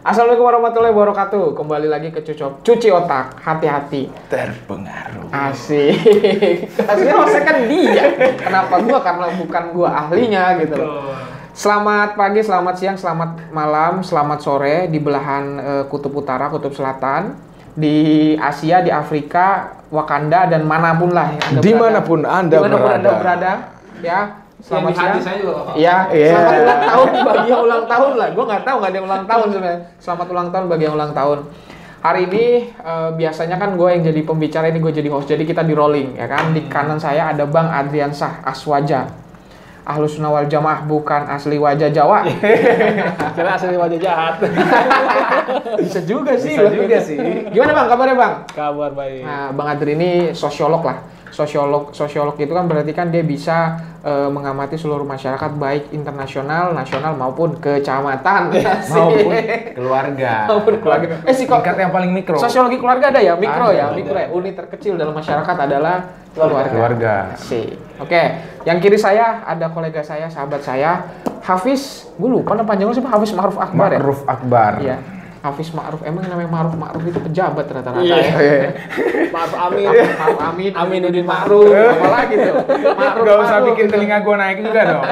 Assalamualaikum warahmatullahi wabarakatuh. Kembali lagi ke Cuci Otak. Hati-hati terpengaruh. Asik. Aslinya maksudnya kan dia. Kenapa gua? Karena bukan gua ahlinya gitu loh. Selamat pagi, selamat siang, selamat malam, selamat sore di belahan kutub utara, kutub selatan, di Asia, di Afrika, Wakanda dan manapun lah Anda Dimanapun Anda berada. Ya. Selamat siang. Saya juga. Iya. Selamat ulang tahun bagi yang ulang tahun lah. Gue nggak tahu nggak ada yang ulang tahun sebenarnya. Selamat ulang tahun bagi yang ulang tahun. Hari ini biasanya kan gue yang jadi pembicara, ini gue jadi host. Jadi kita di rolling ya kan. Di kanan saya ada Bang Adriansah Aswaja. Ahlus Sunnah wal Jamaah, bukan asli wajah Jawa. Karena asli wajah jahat. Bisa juga sih. Bisa juga sih. Gimana Bang? Kabarnya Bang? Kabar baik. Nah, Bang Adri ini sosiolog lah. Sosiolog itu kan berarti kan dia bisa mengamati seluruh masyarakat baik internasional, nasional maupun kecamatan Maupun keluarga. Tingkat yang paling mikro. Sosiologi keluarga ada ya, mikro Ada. mikro ya. Unit terkecil dalam masyarakat adalah keluarga. Sih. Oke, yang kiri saya ada kolega saya, sahabat saya, Hafiz. Gue lupa nama panjangnya siapa? Hafiz Ma'ruf Akbar ya? Ma'ruf Akbar. Iya. Hafiz Ma'ruf, emang namanya Ma'ruf itu pejabat rata-rata Iya. ya. Ma'ruf Amin. Ma'ruf Amin, Aminuddin Ma'ruf, apalagi tuh. Ma'ruf. Gak usah bikin telinga gua naik juga dong.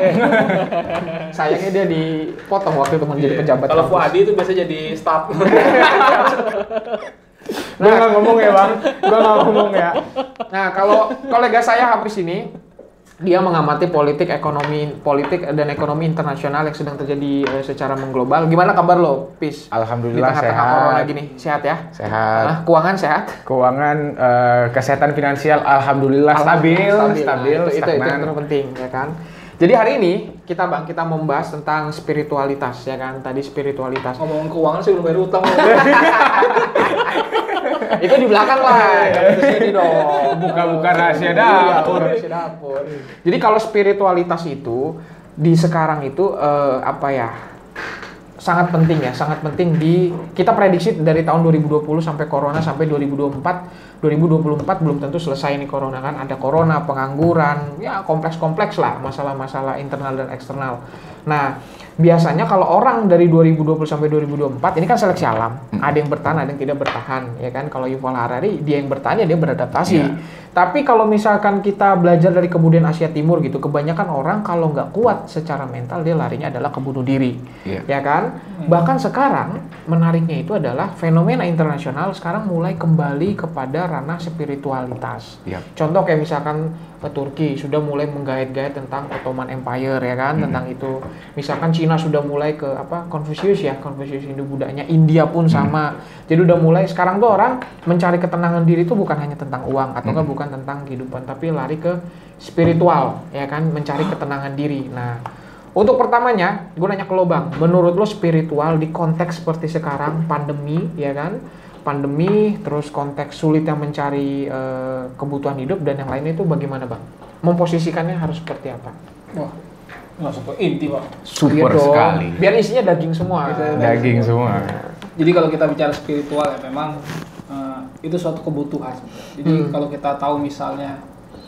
Sayangnya dia dipotong waktu itu menjadi pejabat. Kalau Fuadi itu biasa jadi staff. Gua nggak ngomong ya bang. Gua nggak ngomong ya. Nah, kalau kolega saya Hafiz ini, dia mengamati politik dan ekonomi internasional yang sedang terjadi secara mengglobal. Gimana kabar lo, Pis? Alhamdulillah Di tengah-tengah sehat. corona gini, sehat ya? Sehat. Nah, keuangan sehat? Keuangan, kesehatan finansial, alhamdulillah stabil, Nah, itu yang stagnan. terpenting ya kan. Jadi hari ini kita membahas tentang spiritualitas ya kan. Tadi spiritualitas. Ngomong keuangan sih belum bayar utang. Itu di belakang lah, jangan di sini dong. Buka-buka rahasia Iya, dapur. rahasia dapur. Jadi kalau spiritualitas itu di sekarang itu sangat penting ya, sangat penting kita prediksi dari tahun 2020 sampai corona sampai 2024 belum tentu selesai ini corona kan, ada corona, pengangguran, ya kompleks lah masalah-masalah internal dan eksternal. Nah, biasanya kalau orang dari 2020 sampai 2024 ini kan seleksi alam, ada yang bertahan, ada yang tidak bertahan, ya kan. Kalau Yuval Harari dia yang bertahan, dia beradaptasi. Iya. Tapi kalau misalkan kita belajar dari kebudayaan Asia Timur gitu, kebanyakan orang kalau nggak kuat secara mental dia larinya adalah ke bunuh diri, ya kan. Bahkan sekarang menariknya itu adalah fenomena internasional sekarang mulai kembali kepada ranah spiritualitas. Iya. Contoh kayak misalkan Turki sudah mulai menggait-gait tentang Ottoman Empire ya kan, tentang itu. Misalkan Cina sudah mulai ke Confucius Hindu-Budanya, India pun sama. Jadi udah mulai sekarang tuh orang mencari ketenangan diri itu bukan hanya tentang uang atau enggak bukan tentang kehidupan, tapi lari ke spiritual ya kan, mencari ketenangan diri. Nah, untuk pertamanya, gue nanya ke lo Bang, menurut lo spiritual di konteks seperti sekarang, pandemi ya kan, pandemi, terus konteks sulitnya mencari kebutuhan hidup dan yang lainnya itu bagaimana Bang? Memposisikannya harus seperti apa? Wah, langsung ke inti Pak. Super Iya dong. sekali. Biar isinya daging semua. Daging semua. Jadi kalau kita bicara spiritual ya memang itu suatu kebutuhan. Jadi kalau kita tahu misalnya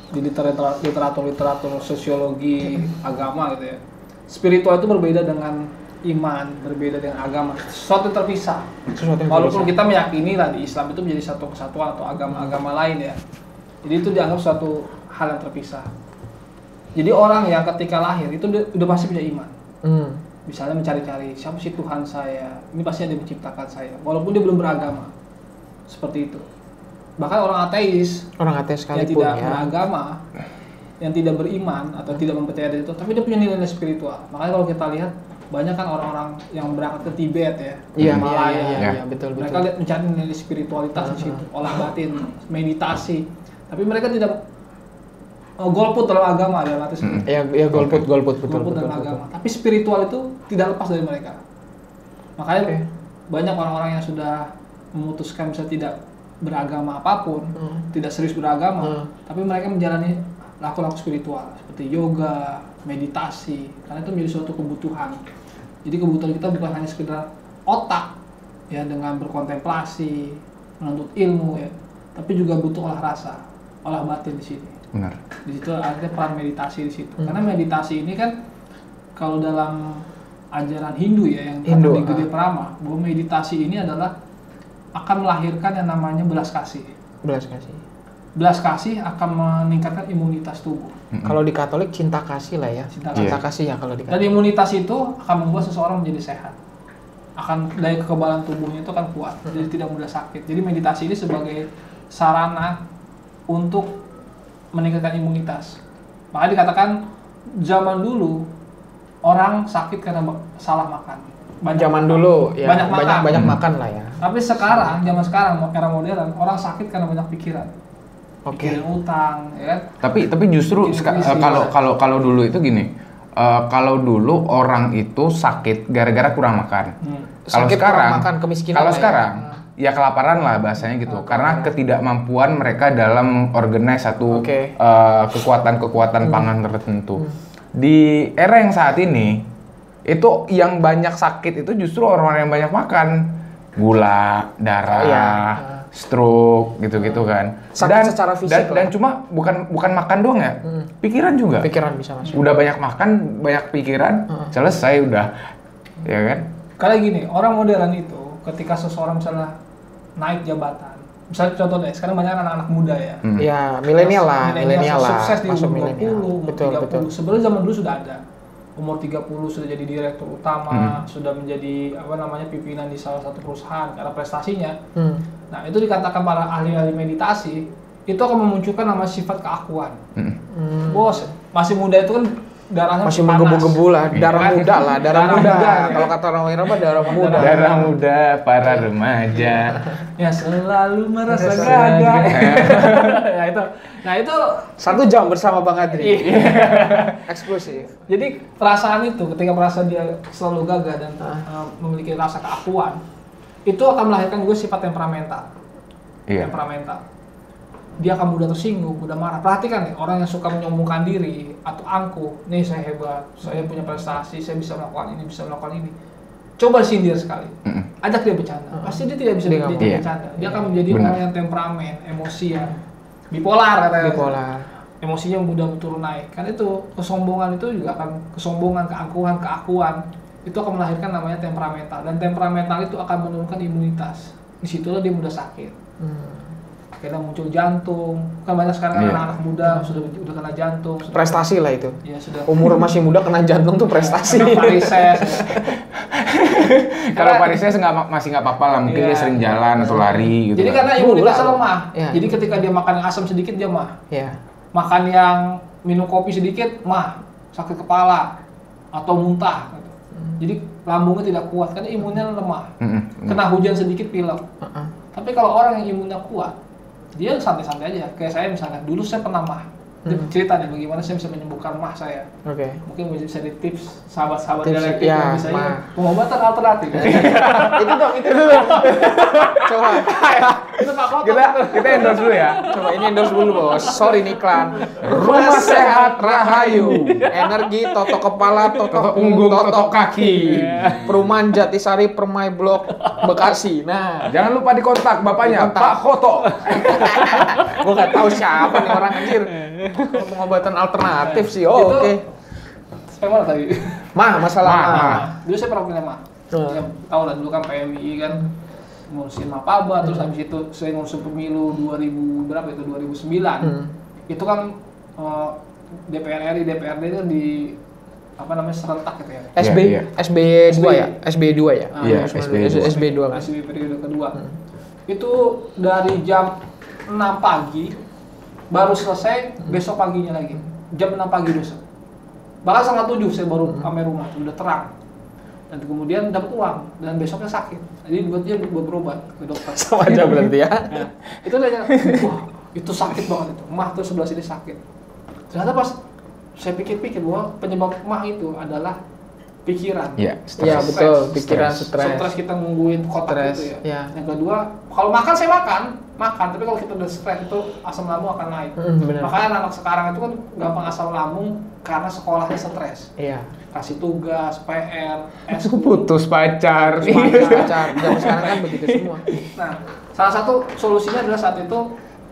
di literatur sosiologi agama gitu ya, spiritual itu berbeda dengan iman, berbeda dengan agama, sesuatu yang terpisah. Walaupun kita meyakini lah di Islam itu menjadi satu kesatuan atau agama-agama lain ya, jadi itu dianggap suatu hal yang terpisah. Jadi orang yang ketika lahir itu udah pasti punya iman. Misalnya mencari-cari siapa sih Tuhan saya, ini pasti ada yang menciptakan saya, walaupun dia belum beragama. Seperti itu. Bahkan orang ateis Orang ateis yang sekalipun tidak ya. beragama, yang tidak beriman atau tidak mempercayai dari itu, tapi dia punya nilai spiritual. Makanya kalau kita lihat banyak kan orang-orang yang berangkat ke Tibet ya, Iya, betul. Mereka lihat mencari nilai spiritualitas di situ, olah batin, meditasi. Tapi mereka tidak golput dalam agama dalam arti seperti Ya golput betul. dalam agama. Tapi spiritual itu tidak lepas dari mereka. Makanya banyak orang-orang yang sudah memutuskan bisa tidak beragama apapun, tidak serius beragama, tapi mereka menjalani laku-laku spiritual seperti yoga, meditasi, karena itu menjadi suatu kebutuhan. Jadi kebutuhan kita bukan hanya sekedar otak ya dengan berkontemplasi, menuntut ilmu ya, tapi juga butuh olah rasa, olah batin di sini. Benar. Di situ ada peran meditasi di situ. Karena meditasi ini kan kalau dalam ajaran Hindu ya, yang Hindu, di Gede Prama, bahwa meditasi ini adalah akan melahirkan yang namanya belas kasih. Belas kasih. Belas kasih akan meningkatkan imunitas tubuh. Kalau di Katolik cinta kasih lah ya. Cinta Kasih ya kalau di Dan Katolik. imunitas itu akan membuat seseorang menjadi sehat. Akan daya kekebalan tubuhnya itu akan kuat, jadi tidak mudah sakit. Jadi meditasi ini sebagai sarana untuk meningkatkan imunitas. Makanya dikatakan zaman dulu orang sakit karena salah makan. Zaman dulu ya banyak makan lah ya. Tapi sekarang, zaman sekarang era modern, orang sakit karena banyak pikiran. Oke. Pikiran utang, ya kan? Tapi justru kalau dulu itu gini, kalau dulu orang itu sakit gara-gara kurang makan. Kalau Sakit sekarang, kurang makan, kemiskinan kalau lah ya. sekarang ya kelaparan lah bahasanya gitu, karena ketidakmampuan mereka dalam organize satu Oke. kekuatan-kekuatan pangan tertentu. Di era yang saat ini, itu yang banyak sakit itu justru orang-orang yang banyak makan, gula, darah, Iya. stroke, gitu-gitu kan. Sakit secara fisik dan cuma bukan makan doang ya, pikiran juga. Pikiran bisa masuk. Udah banyak makan, banyak pikiran, selesai udah, ya kan? Karena gini, orang modern itu ketika seseorang misalnya naik jabatan, misalnya contoh deh, sekarang banyak anak-anak muda ya. Ya, milenial lah. Sukses di Masuk umur 20, milenial. umur Betul, 30. betul. Sebenarnya zaman dulu sudah ada. Umur 30 sudah jadi direktur utama, sudah menjadi pimpinan di salah satu perusahaan karena prestasinya. Nah, itu dikatakan para ahli-ahli meditasi, itu akan memunculkan nama sifat keakuan. Bos, masih muda itu kan darahnya Masih panas. menggebu-gebu lah, darah Kan? muda lah, darah Darah muda. muda. Kalau kata orang Eropa darah muda. Darah muda para remaja. Ya selalu merasa gagah. Nah itu 1 jam bersama Bang Adri. Iya. Eksklusif. Jadi perasaan itu ketika merasa dia selalu gagah dan memiliki rasa keakuan, itu akan melahirkan juga sifat temperamental. Iya. Temperamental. Dia akan mudah tersinggung, mudah marah. Perhatikan nih, orang yang suka menyombongkan diri atau angkuh, nih saya hebat, saya punya prestasi, saya bisa melakukan ini, bisa melakukan ini. Coba sindir sekali, ajak dia bercanda. Pasti dia tidak bisa Dia nggak dia mau. bercanda. Dia akan menjadi Benar. orang yang temperamen, emosian, bipolar katanya. Bipolar. Emosinya mudah turun naik. Kan itu kesombongan itu juga akan kesombongan, keakuan itu akan melahirkan namanya temperamental, dan temperamental itu akan menurunkan imunitas. Disitulah dia mudah sakit. Akhirnya muncul jantung. Kan banyak sekarang anak-anak muda sudah kena jantung. Prestasi lah itu. Ya sudah. Umur masih muda kena jantung tuh prestasi. Varises. Kalau varises masih nggak apa-apa lah, mungkin Iya. dia sering jalan atau lari gitu. Jadi kan. karena imunitasnya lemah. Iya. Jadi ketika dia makan yang asam sedikit dia mah. Ya. Makan yang minum kopi sedikit mah, sakit kepala atau muntah. Gitu. Jadi lambungnya tidak kuat karena imunnya lemah. Kena hujan sedikit pilek. Tapi kalau orang yang imunnya kuat, dia santai-santai aja. Kayak saya misalnya, dulu saya pernah mah. Dia cerita nih bagaimana saya bisa menyembuhkan mah saya. Oke. Mungkin bisa di tips sahabat-sahabat Tips, dialektik ya, yang bisa ini, mah. pengobatan alternatif. Itu dong. Coba. Itu Pak Koto. Kita endorse dulu ya. Coba ini endorse dulu bos. Sorry nih iklan. Rumah Sehat Rahayu. Energi toto kepala, toto Toto punggung, punggung, toto kaki. Perumahan Jatisari, Permai Blok, Bekasi. Nah, Jangan lupa dikontak bapaknya, Dikontak. Pak Koto. gua nggak tahu siapa nih orang anjir. Pengobatan alternatif sih. Itu- Oh, oke. Sampai mana tadi? Masalah Mah. mah. Dulu saya pernah punya mah. Ya, tahu lah dulu kan PMI kan ngurusin Mapaba, terus habis itu saya ngurusin pemilu 2000 berapa itu 2009. Itu kan DPR RI, DPRD itu di serentak gitu ya. SB Iya, iya. SB 2 ya? SB 2 ya? Iya, SB 2. SB 2 kan. SB periode kedua. Itu dari jam 6 pagi baru selesai, besok paginya lagi. Jam 6 pagi besok. Bahkan setengah 7 saya baru sampai rumah, udah terang. Dan kemudian dapat uang dan besoknya sakit. Jadi buat dia buat berobat ke dokter. Sama aja berarti ya. Nah, itu dia, wah itu sakit banget itu. Mah tuh sebelah sini sakit. Ternyata pas saya pikir-pikir bahwa penyebab mah itu adalah pikiran. Iya, Iya, stres. betul. Pikiran Stres. stres. Kita nungguin kotak Stres, itu ya. ya. Yang kedua, kalau makan saya makan, tapi kalau kita udah stres itu asam lambung akan naik. Benar. Makanya anak sekarang itu kan gampang asam lambung karena sekolahnya stres. Iya. Kasih tugas, PR, Putus pacar. Pacar. Zaman sekarang kan begitu semua. Nah, salah satu solusinya adalah saat itu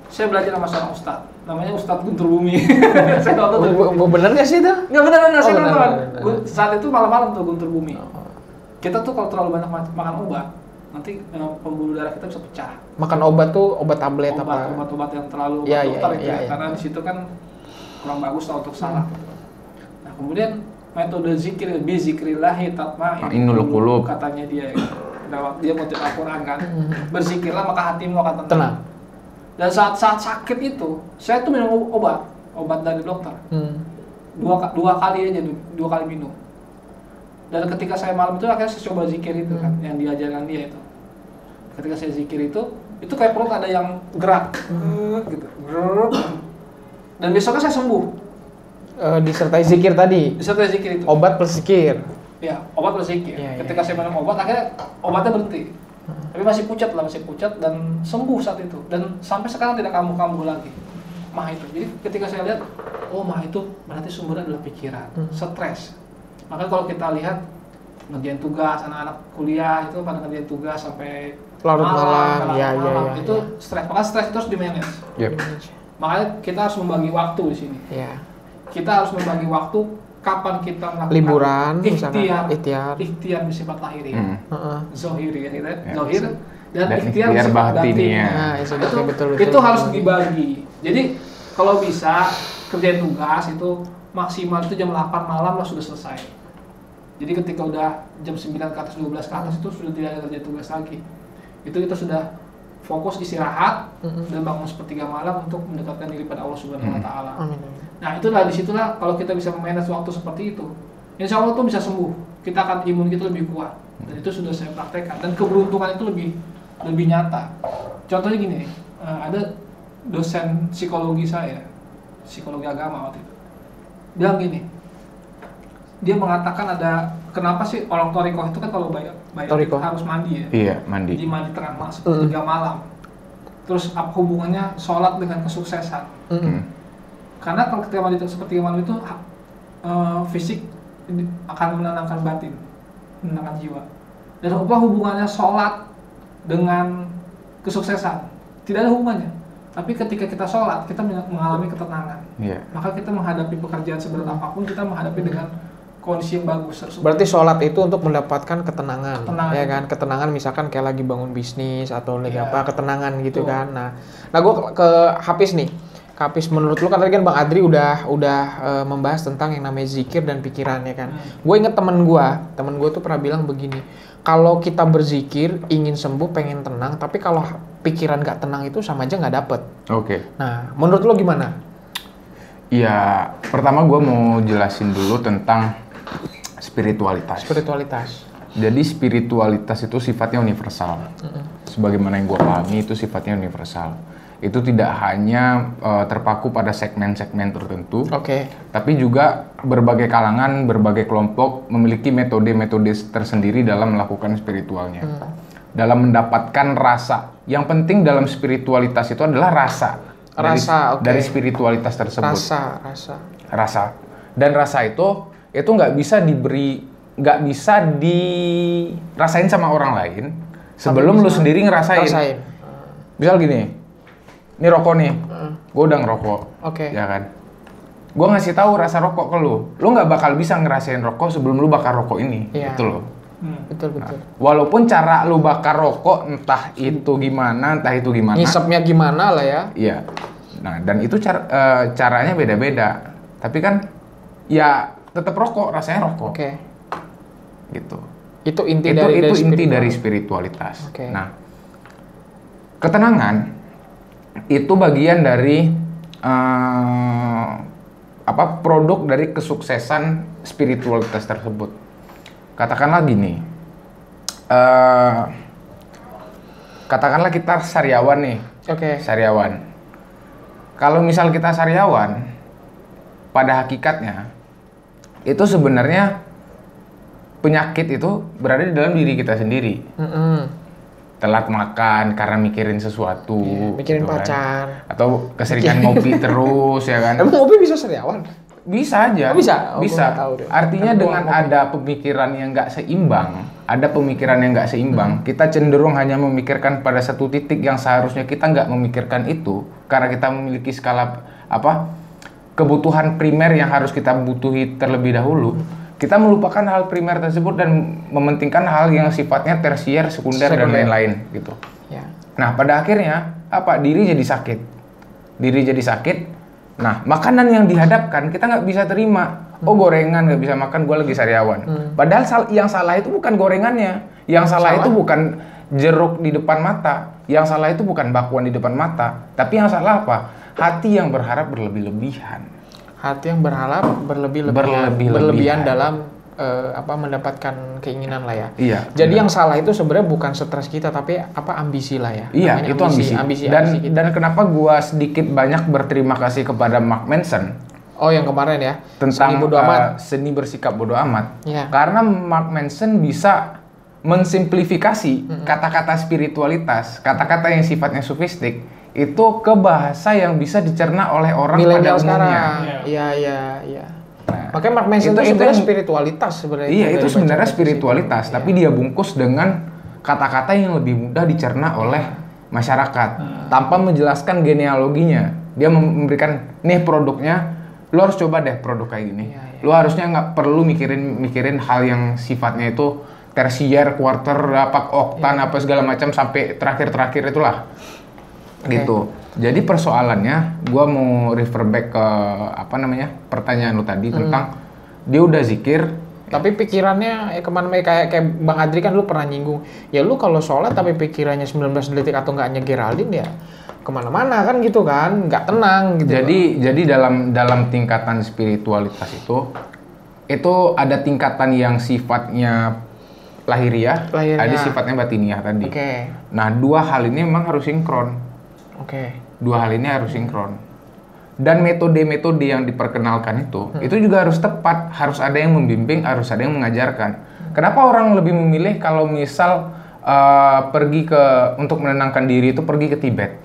saya belajar sama seorang ustadz, namanya Ustadz Guntur Bumi. Saya nonton tuh. Bener nggak sih itu? Nggak benar, saya benar, nonton. benar. Saat itu malam-malam tuh Guntur Bumi. Kita tuh kalau terlalu banyak makan obat, nanti pembuluh darah kita bisa pecah. Makan obat tuh obat tablet apa? Obat-obat yang terlalu Ya, dokter ya, itu ya, ya, ya. karena di situ kan kurang bagus lah untuk saraf. Nah kemudian metode zikir, bizikrillahi tatma'innul qulub katanya dia. Dia mau cerita Al-Quran kan, berzikirlah maka hatimu akan tenang. Dan saat sakit itu, saya tuh minum obat dari dokter. Dua kali aja, dua kali minum. Dan ketika saya malam itu akhirnya saya coba zikir itu kan, yang diajarkan dia itu. Ketika saya zikir itu kayak perut ada yang gerak, gitu. Dan besoknya saya sembuh. Disertai zikir tadi. Disertai zikir itu. Obat plus zikir. Ya, obat plus zikir. Ya, ketika saya minum obat, akhirnya obatnya berhenti. Tapi masih pucat dan sembuh saat itu. Dan sampai sekarang tidak kambuh-kambuh lagi. Mah itu. Jadi ketika saya lihat, oh mah itu berarti sumbernya adalah pikiran, stres. Makanya kalau kita lihat ngerjain tugas, anak-anak kuliah itu pada ngerjain tugas sampai larut malam, ya, itu stres. Maka stres itu harus di-manage. Yep. Makanya kita harus membagi waktu di sini. Ya. Kita harus membagi waktu kapan kita melakukan Liburan, ikhtiar bersifat lahiri, zohiri ya, zohir dan ikhtiar ikhtiar bersifat batinnya. Nah, itu harus dibagi. Jadi kalau bisa kerjain tugas itu maksimal itu jam 8 malam lah sudah selesai. Jadi ketika udah jam 9 ke atas, 12 ke atas itu sudah tidak ada kerja tugas lagi. Itu kita sudah fokus istirahat dan bangun sepertiga malam untuk mendekatkan diri pada Allah Subhanahu wa taala. Nah, itulah disitulah kalau kita bisa memanage waktu seperti itu, insya Allah tuh bisa sembuh. Kita akan imun kita lebih kuat. Dan itu sudah saya praktekkan dan keberuntungan itu lebih nyata. Contohnya gini nih, ada dosen psikologi saya, psikologi agama waktu itu. Bilang gini, dia mengatakan ada kenapa sih orang Torikoh itu kan kalau bayar harus mandi ya? Iya, mandi. Jadi mandi tengah malam, sepertiga malam. Terus apa hubungannya sholat dengan kesuksesan? Karena kalau ketika mandi sepertiga malam itu fisik akan menenangkan batin, menenangkan jiwa. Dan apa hubungannya sholat dengan kesuksesan? Tidak ada hubungannya. Tapi ketika kita sholat, kita mengalami ketenangan. Yeah. Maka kita menghadapi pekerjaan seberat apapun, kita menghadapi dengan kondisi yang bagus. Berarti sholat itu untuk mendapatkan ketenangan. Ya kan? Itu. Ketenangan misalkan kayak lagi bangun bisnis atau lagi Ya. apa, ketenangan gitu. Betul. Kan. Nah gue ke Hafiz nih. Hafiz, menurut lu kan tadi kan Bang Adri udah membahas tentang yang namanya zikir dan pikiran ya kan. Gue inget temen gue tuh pernah bilang begini, kalau kita berzikir ingin sembuh, pengen tenang, tapi kalau pikiran nggak tenang itu sama aja nggak dapet. Oke. Nah, menurut lu gimana? Ya, pertama gue mau jelasin dulu tentang spiritualitas. Jadi spiritualitas itu sifatnya universal. Sebagaimana yang gue pahami itu sifatnya universal. Itu tidak hanya terpaku pada segmen-segmen tertentu, tapi juga berbagai kalangan, berbagai kelompok memiliki metode-metode tersendiri dalam melakukan spiritualnya. Dalam mendapatkan rasa. Yang penting dalam spiritualitas itu adalah rasa. Dari spiritualitas tersebut. Rasa. Dan rasa itu nggak bisa dirasain sama orang lain sebelum lu sendiri ngerasain. Misal gini, ini rokok nih, gue udah ngerokok, ya kan? Gue ngasih tahu rasa rokok ke lu nggak bakal bisa ngerasain rokok sebelum lu bakar rokok ini, gitu loh. Betul. Nah, walaupun cara lu bakar rokok entah itu gimana, ngisepnya gimana lah ya. Iya. Nah, dan itu caranya beda-beda. Tapi kan ya tetap rokok, rasanya rokok. Gitu. Itu inti dari spiritualitas. Nah, ketenangan itu bagian dari produk dari kesuksesan spiritualitas tersebut. Katakanlah gini, katakanlah kita sariawan nih, sariawan. Kalau misal kita sariawan, pada hakikatnya itu sebenarnya penyakit itu berada di dalam diri kita sendiri. Telat makan karena mikirin sesuatu, mikirin gitu pacar, kan. Atau keseringan ngopi terus, ya kan? Emang ngopi bisa sariawan? Bisa aja. Bisa. Artinya dengan ada pemikiran yang nggak seimbang, ada pemikiran yang nggak seimbang, kita cenderung hanya memikirkan pada satu titik yang seharusnya kita nggak memikirkan itu, karena kita memiliki skala kebutuhan primer yang harus kita butuhi terlebih dahulu. Kita melupakan hal primer tersebut dan mementingkan hal yang sifatnya tersier, sekunder dan lain-lain gitu. Ya. Nah, pada akhirnya diri jadi sakit. Nah, makanan yang dihadapkan kita nggak bisa terima. Oh, gorengan nggak bisa makan, gue lagi sariawan. Padahal yang salah itu bukan gorengannya, yang salah itu bukan jeruk di depan mata, yang salah itu bukan bakwan di depan mata, tapi yang salah apa? Hati yang berharap berlebih-lebihan. Hati yang berharap berlebihan dalam mendapatkan keinginan lah ya. Iya. Jadi yang salah itu sebenarnya bukan stres kita, tapi ambisi lah ya. Iya, namanya itu ambisi. Dan kenapa gua sedikit banyak berterima kasih kepada Mark Manson. Oh, yang kemarin ya. Tentang seni bersikap bodo amat. Ya. Karena Mark Manson bisa mensimplifikasi kata-kata spiritualitas, kata-kata yang sifatnya sofistik itu ke bahasa yang bisa dicerna oleh orang milenial pada umumnya. Iya. Makanya Mark Manson itu sebenarnya spiritualitas sebenarnya. Iya, itu sebenarnya spiritualitas, tapi dia bungkus dengan kata-kata yang lebih mudah dicerna oleh masyarakat tanpa menjelaskan genealoginya. Dia memberikan nih produknya, lu harus coba deh produk kayak gini. Lu harusnya nggak perlu mikirin hal yang sifatnya itu tersier, quarter, oktan, apa segala macam sampai terakhir itulah. Gitu. Jadi persoalannya, gue mau refer back ke pertanyaan lu tadi tentang dia udah zikir, tapi pikirannya kemana kayak Bang Adri kan lu pernah nyinggung, ya lu kalau sholat tapi pikirannya 19 detik atau nggak Geraldine ya kemana-mana kan gitu kan, nggak tenang gitu. Jadi dalam tingkatan spiritualitas itu ada tingkatan yang sifatnya lahiriah, ada sifatnya batiniah tadi. Nah, dua hal ini memang harus sinkron. Dua hal ini harus sinkron. Dan metode-metode yang diperkenalkan itu juga harus tepat, harus ada yang membimbing, harus ada yang mengajarkan. Kenapa orang lebih memilih kalau misal untuk menenangkan diri itu pergi ke Tibet?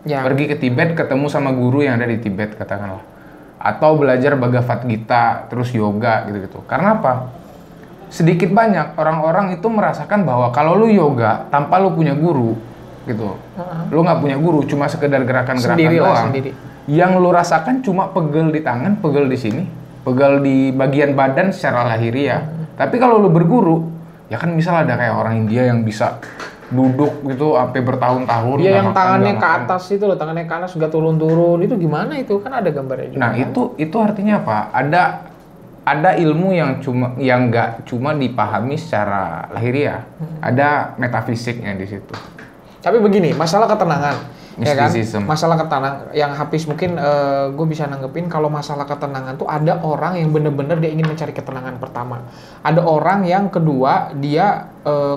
Pergi ke Tibet ketemu sama guru yang ada di Tibet katakanlah. Atau belajar Bhagavad Gita, terus yoga gitu-gitu. Karena apa? Sedikit banyak orang-orang itu merasakan bahwa kalau lu yoga tanpa lu punya guru gitu. Lu nggak punya guru, cuma sekedar gerakan-gerakan doang. Yang lu rasakan cuma pegel di tangan, pegel di sini, pegel di bagian badan secara lahiriah. Tapi kalau lu berguru, ya kan misal ada kayak orang India yang bisa duduk gitu sampai bertahun-tahun. Iya, yang tangannya ke atas itu loh, tangannya ke atas nggak turun-turun. Itu gimana itu? Kan ada gambarnya juga. Nah, itu artinya apa? Ada ilmu yang nggak cuma dipahami secara lahiriah. Ada metafisiknya di situ. Tapi begini, masalah ketenangan, ya kan? Mysticism. Masalah ketenangan, yang Hafiz mungkin gue bisa nanggepin kalau masalah ketenangan tuh ada orang yang bener-bener dia ingin mencari ketenangan pertama. Ada orang yang kedua dia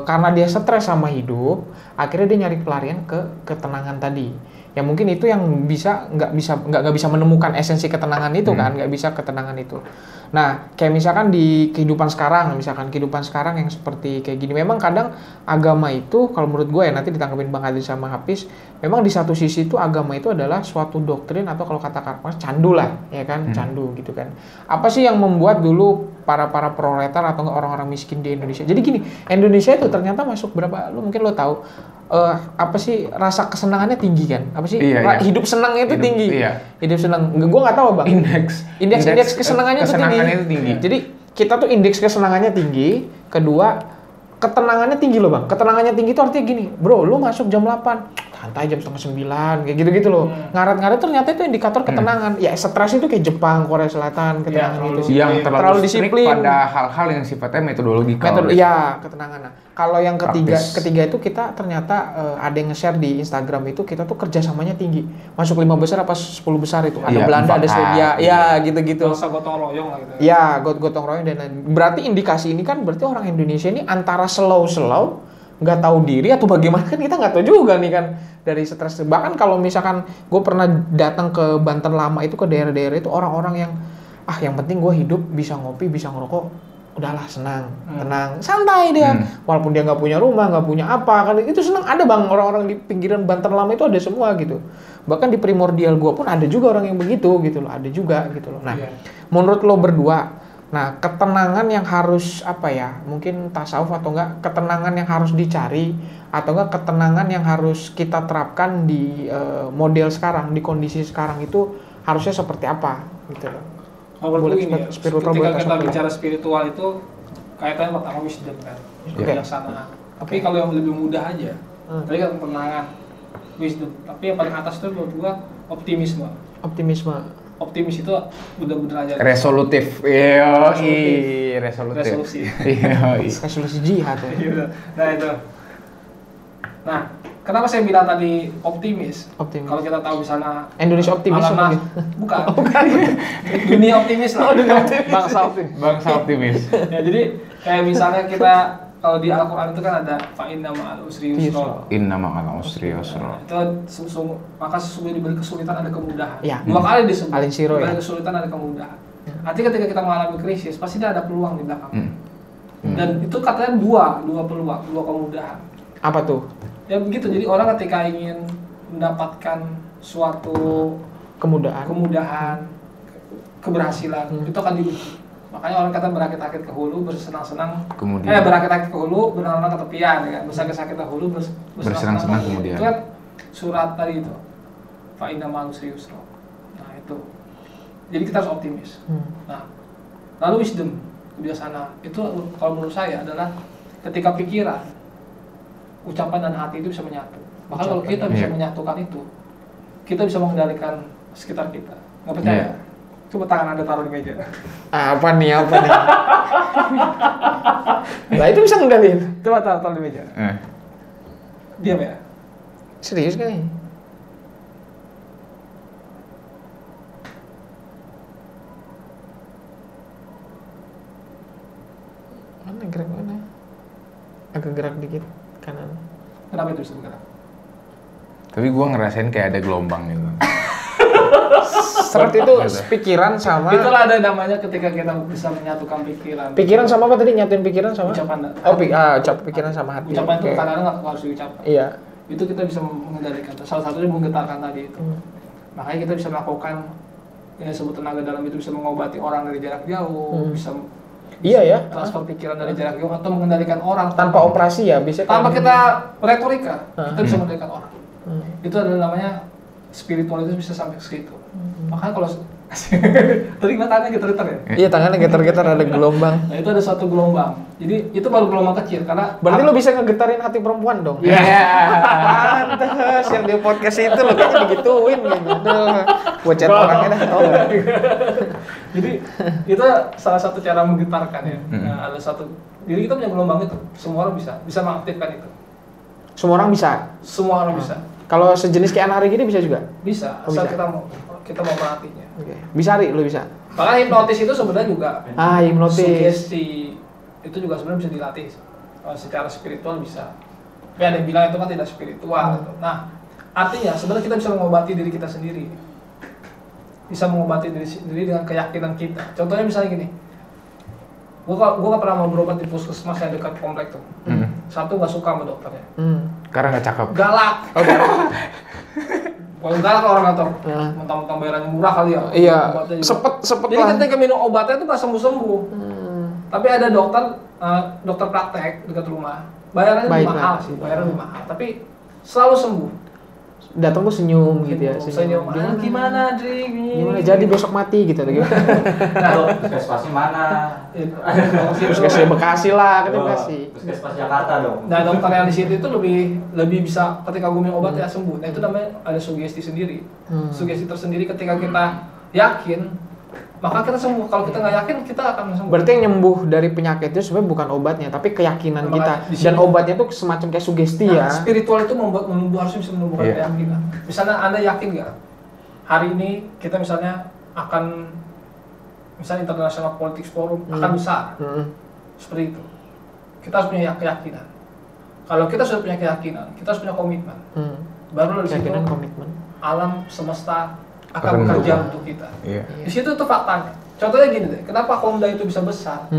karena dia stres sama hidup, akhirnya dia nyari pelarian ke ketenangan tadi. Ya mungkin itu yang nggak bisa menemukan esensi ketenangan itu kan, nggak bisa ketenangan itu. Nah, kayak misalkan di kehidupan sekarang yang seperti kayak gini, memang kadang agama itu, kalau menurut gue ya, nanti ditangkapin Bang Adri sama Hafiz, memang di satu sisi itu agama itu adalah suatu doktrin atau kalau kata candu lah, ya kan, candu gitu kan. Apa sih yang membuat dulu para proletar atau orang-orang miskin di Indonesia? Jadi gini, Indonesia itu ternyata masuk berapa, mungkin lo tahu, apa sih rasa kesenangannya tinggi kan? Apa sih hidup senangnya itu tinggi? Hidup senang. Gue nggak tahu Bang. Indeks kesenangannya itu tinggi. Jadi kita tuh indeks kesenangannya tinggi. Kedua, ketenangannya tinggi loh Bang. Ketenangannya tinggi itu artinya gini, bro, lu masuk jam 8, santai jam 8:30, kayak gitu-gitu loh. Ngaret-ngaret ternyata itu indikator ketenangan. Ya stres itu kayak Jepang, Korea Selatan, ketenangan gitu. Yang terlalu disiplin pada hal-hal yang sifatnya metodologikal. Iya, ketenangan. Nah, kalau yang ketiga itu kita ternyata ada yang nge-share di Instagram itu kita tuh kerjasamanya tinggi. Masuk 5 besar apa 10 besar itu. Ada Belanda, ada Swedia, ya gitu-gitu. Masa gotong royong lah gitu. Ya, gotong royong dan lain. Berarti indikasi ini kan berarti orang Indonesia ini antara slow nggak tahu diri atau bagaimana, kan kita nggak tahu juga nih kan dari stres. Bahkan kalau misalkan gue pernah datang ke Banten lama itu, ke daerah-daerah itu orang-orang yang yang penting gue hidup bisa ngopi bisa ngerokok, udahlah senang, tenang, santai dia. Walaupun dia nggak punya rumah, nggak punya apa, kan itu senang. Ada Bang orang-orang di pinggiran Banten lama itu ada semua gitu. Bahkan di primordial gue pun ada juga orang yang begitu gitu loh, ada juga gitu loh. Nah, menurut lo berdua, Nah, ketenangan yang harus apa ya? Mungkin tasawuf atau enggak ketenangan yang harus dicari atau enggak ketenangan yang harus kita terapkan di model sekarang, di kondisi sekarang itu harusnya seperti apa gitu loh. Boleh ini ya, spiritual ketika kita bicara spiritual itu kaitannya pertama wisdom kan, kebijaksanaan. Tapi kalau yang lebih mudah aja, tadi kan ketenangan, wisdom. Tapi yang paling atas itu menurut gua optimisme. Optimis itu benar-benar aja resolutif. Resolusi. Resolusi jihad ya. Nah itu. Nah, kenapa saya bilang tadi optimis? Kalau kita tahu misalnya Indonesia optimis bukan. Dunia optimis lah. Bangsa optimis. Ya, jadi kayak misalnya kita kalau di Al-Quran itu kan ada fa'inna ma'al usri yusra. Inna ma'al usri yusra. Itu maka sesungguhnya dibalik kesulitan ada kemudahan. Ya. 2 kali disebut. Dibalik kesulitan ada kemudahan. Artinya ketika kita mengalami krisis pasti ada peluang di belakang. Dan itu katanya dua peluang, 2 kemudahan. Apa tuh? Ya begitu. Jadi orang ketika ingin mendapatkan suatu kemudahan, keberhasilan, itu akan diuji. Makanya orang kata berakit-akit ke hulu, bersenang-senang. Kemudian. Berakit-akit ke hulu, berenang-renang ke tepian, ya kan? Bersakit-sakit ke hulu, bersenang-senang kemudian. Itu kan surat tadi itu. Fa inna ma'al usri yusra. Nah itu. Jadi kita harus optimis. Nah, lalu wisdom, kebijaksanaan. Itu kalau menurut saya adalah ketika pikiran, ucapan dan hati itu bisa menyatu. Bahkan kalau kita bisa menyatukan itu, kita bisa mengendalikan sekitar kita. Nggak percaya? Coba tangan Anda taruh di meja. Apa nih? Lah itu bisa ngendaliin. Coba taruh di meja. Diam ya. Serius kan ini? Mana gerak mana? Agak gerak dikit kanan. Kenapa itu bisa bergerak? Tapi gue ngerasain kayak ada gelombang gitu. Seperti itu pikiran sama. Itulah ada namanya ketika kita bisa menyatukan pikiran. Pikiran sama apa tadi? Nyatuin pikiran sama? Ucapan. Pikiran sama hati. Ucapan itu kadang-kadang nggak harus diucapkan. Iya. Itu kita bisa mengendalikan. Salah satunya menggetarkan tadi itu. Makanya kita bisa melakukan yang disebut tenaga dalam itu, bisa mengobati orang dari jarak jauh, bisa transfer pikiran dari jarak jauh atau mengendalikan orang tanpa operasi ya, bisa tanpa kita retorika, kita bisa mengendalikan orang. Itu adalah namanya spiritual, itu bisa sampai ke situ. Makanya kalau tadi tangannya getar-getar ya? Iya, tangannya getar-getar, ada gelombang. Nah, itu ada suatu gelombang. Jadi itu baru gelombang kecil karena berarti lo bisa ngegetarin hati perempuan dong. Iya. Pantes yang di podcast itu lo kayaknya digituin gitu. Buat chat orangnya dah tau. Jadi itu salah satu cara menggetarkan ya. Nah, ada satu. Jadi kita punya gelombang itu. Semua orang bisa mengaktifkan itu. Semua orang bisa. Semua orang bisa. Kalau sejenis kayak anak gini bisa juga? Bisa, asal kita mau melatihnya. Oke. Bisa Ri, lu bisa? Bahkan hipnotis itu sebenarnya juga. Hipnotis. Sugesti itu juga sebenarnya bisa dilatih. Secara spiritual bisa. Tapi ada yang bilang itu kan tidak spiritual. Nah, artinya sebenarnya kita bisa mengobati diri kita sendiri. Bisa mengobati diri sendiri dengan keyakinan kita. Contohnya misalnya gini. Gua gak pernah mau berobat di puskesmas yang dekat komplek tuh. Satu nggak suka sama dokternya. Karena nggak cakep. Galak. Kalau galak kalau orang atau mentang-mentang bayarannya murah kali ya. Iya. Sepet Jadi lah. ketika minum obatnya itu nggak sembuh-sembuh. Tapi ada dokter praktek dekat rumah. Bayarannya lebih mahal sih. Bayarannya lebih mahal. Tapi selalu sembuh. Datang tuh senyum gitu ya. Senyum. Gimana, Dri? Gimana? Jadi besok mati gitu. Nah, puskesmasnya mana? Puskesmas Bekasi lah, kan Bekasi. Puskesmas Jakarta dong. Nah, dokter yang di situ itu lebih bisa ketika gue minum obat ya sembuh. Nah, itu namanya ada sugesti sendiri. Sugesti tersendiri ketika kita yakin, maka kita sembuh. Kalau kita nggak yakin, kita akan sembuh. Berarti yang nyembuh dari penyakit itu sebenarnya bukan obatnya, tapi keyakinan kita. Dan obatnya itu semacam kayak sugesti ya. Spiritual itu harusnya bisa menumbuhkan keyakinan. Misalnya Anda yakin nggak? Hari ini kita misalnya akan, misalnya International Politics Forum akan besar. Seperti itu. Kita harus punya keyakinan. Kalau kita sudah punya keyakinan, kita harus punya komitmen. Baru dari situ komitmen. Alam semesta akan bekerja untuk kita. Di situ tuh faktanya. Contohnya gini deh, kenapa Honda itu bisa besar?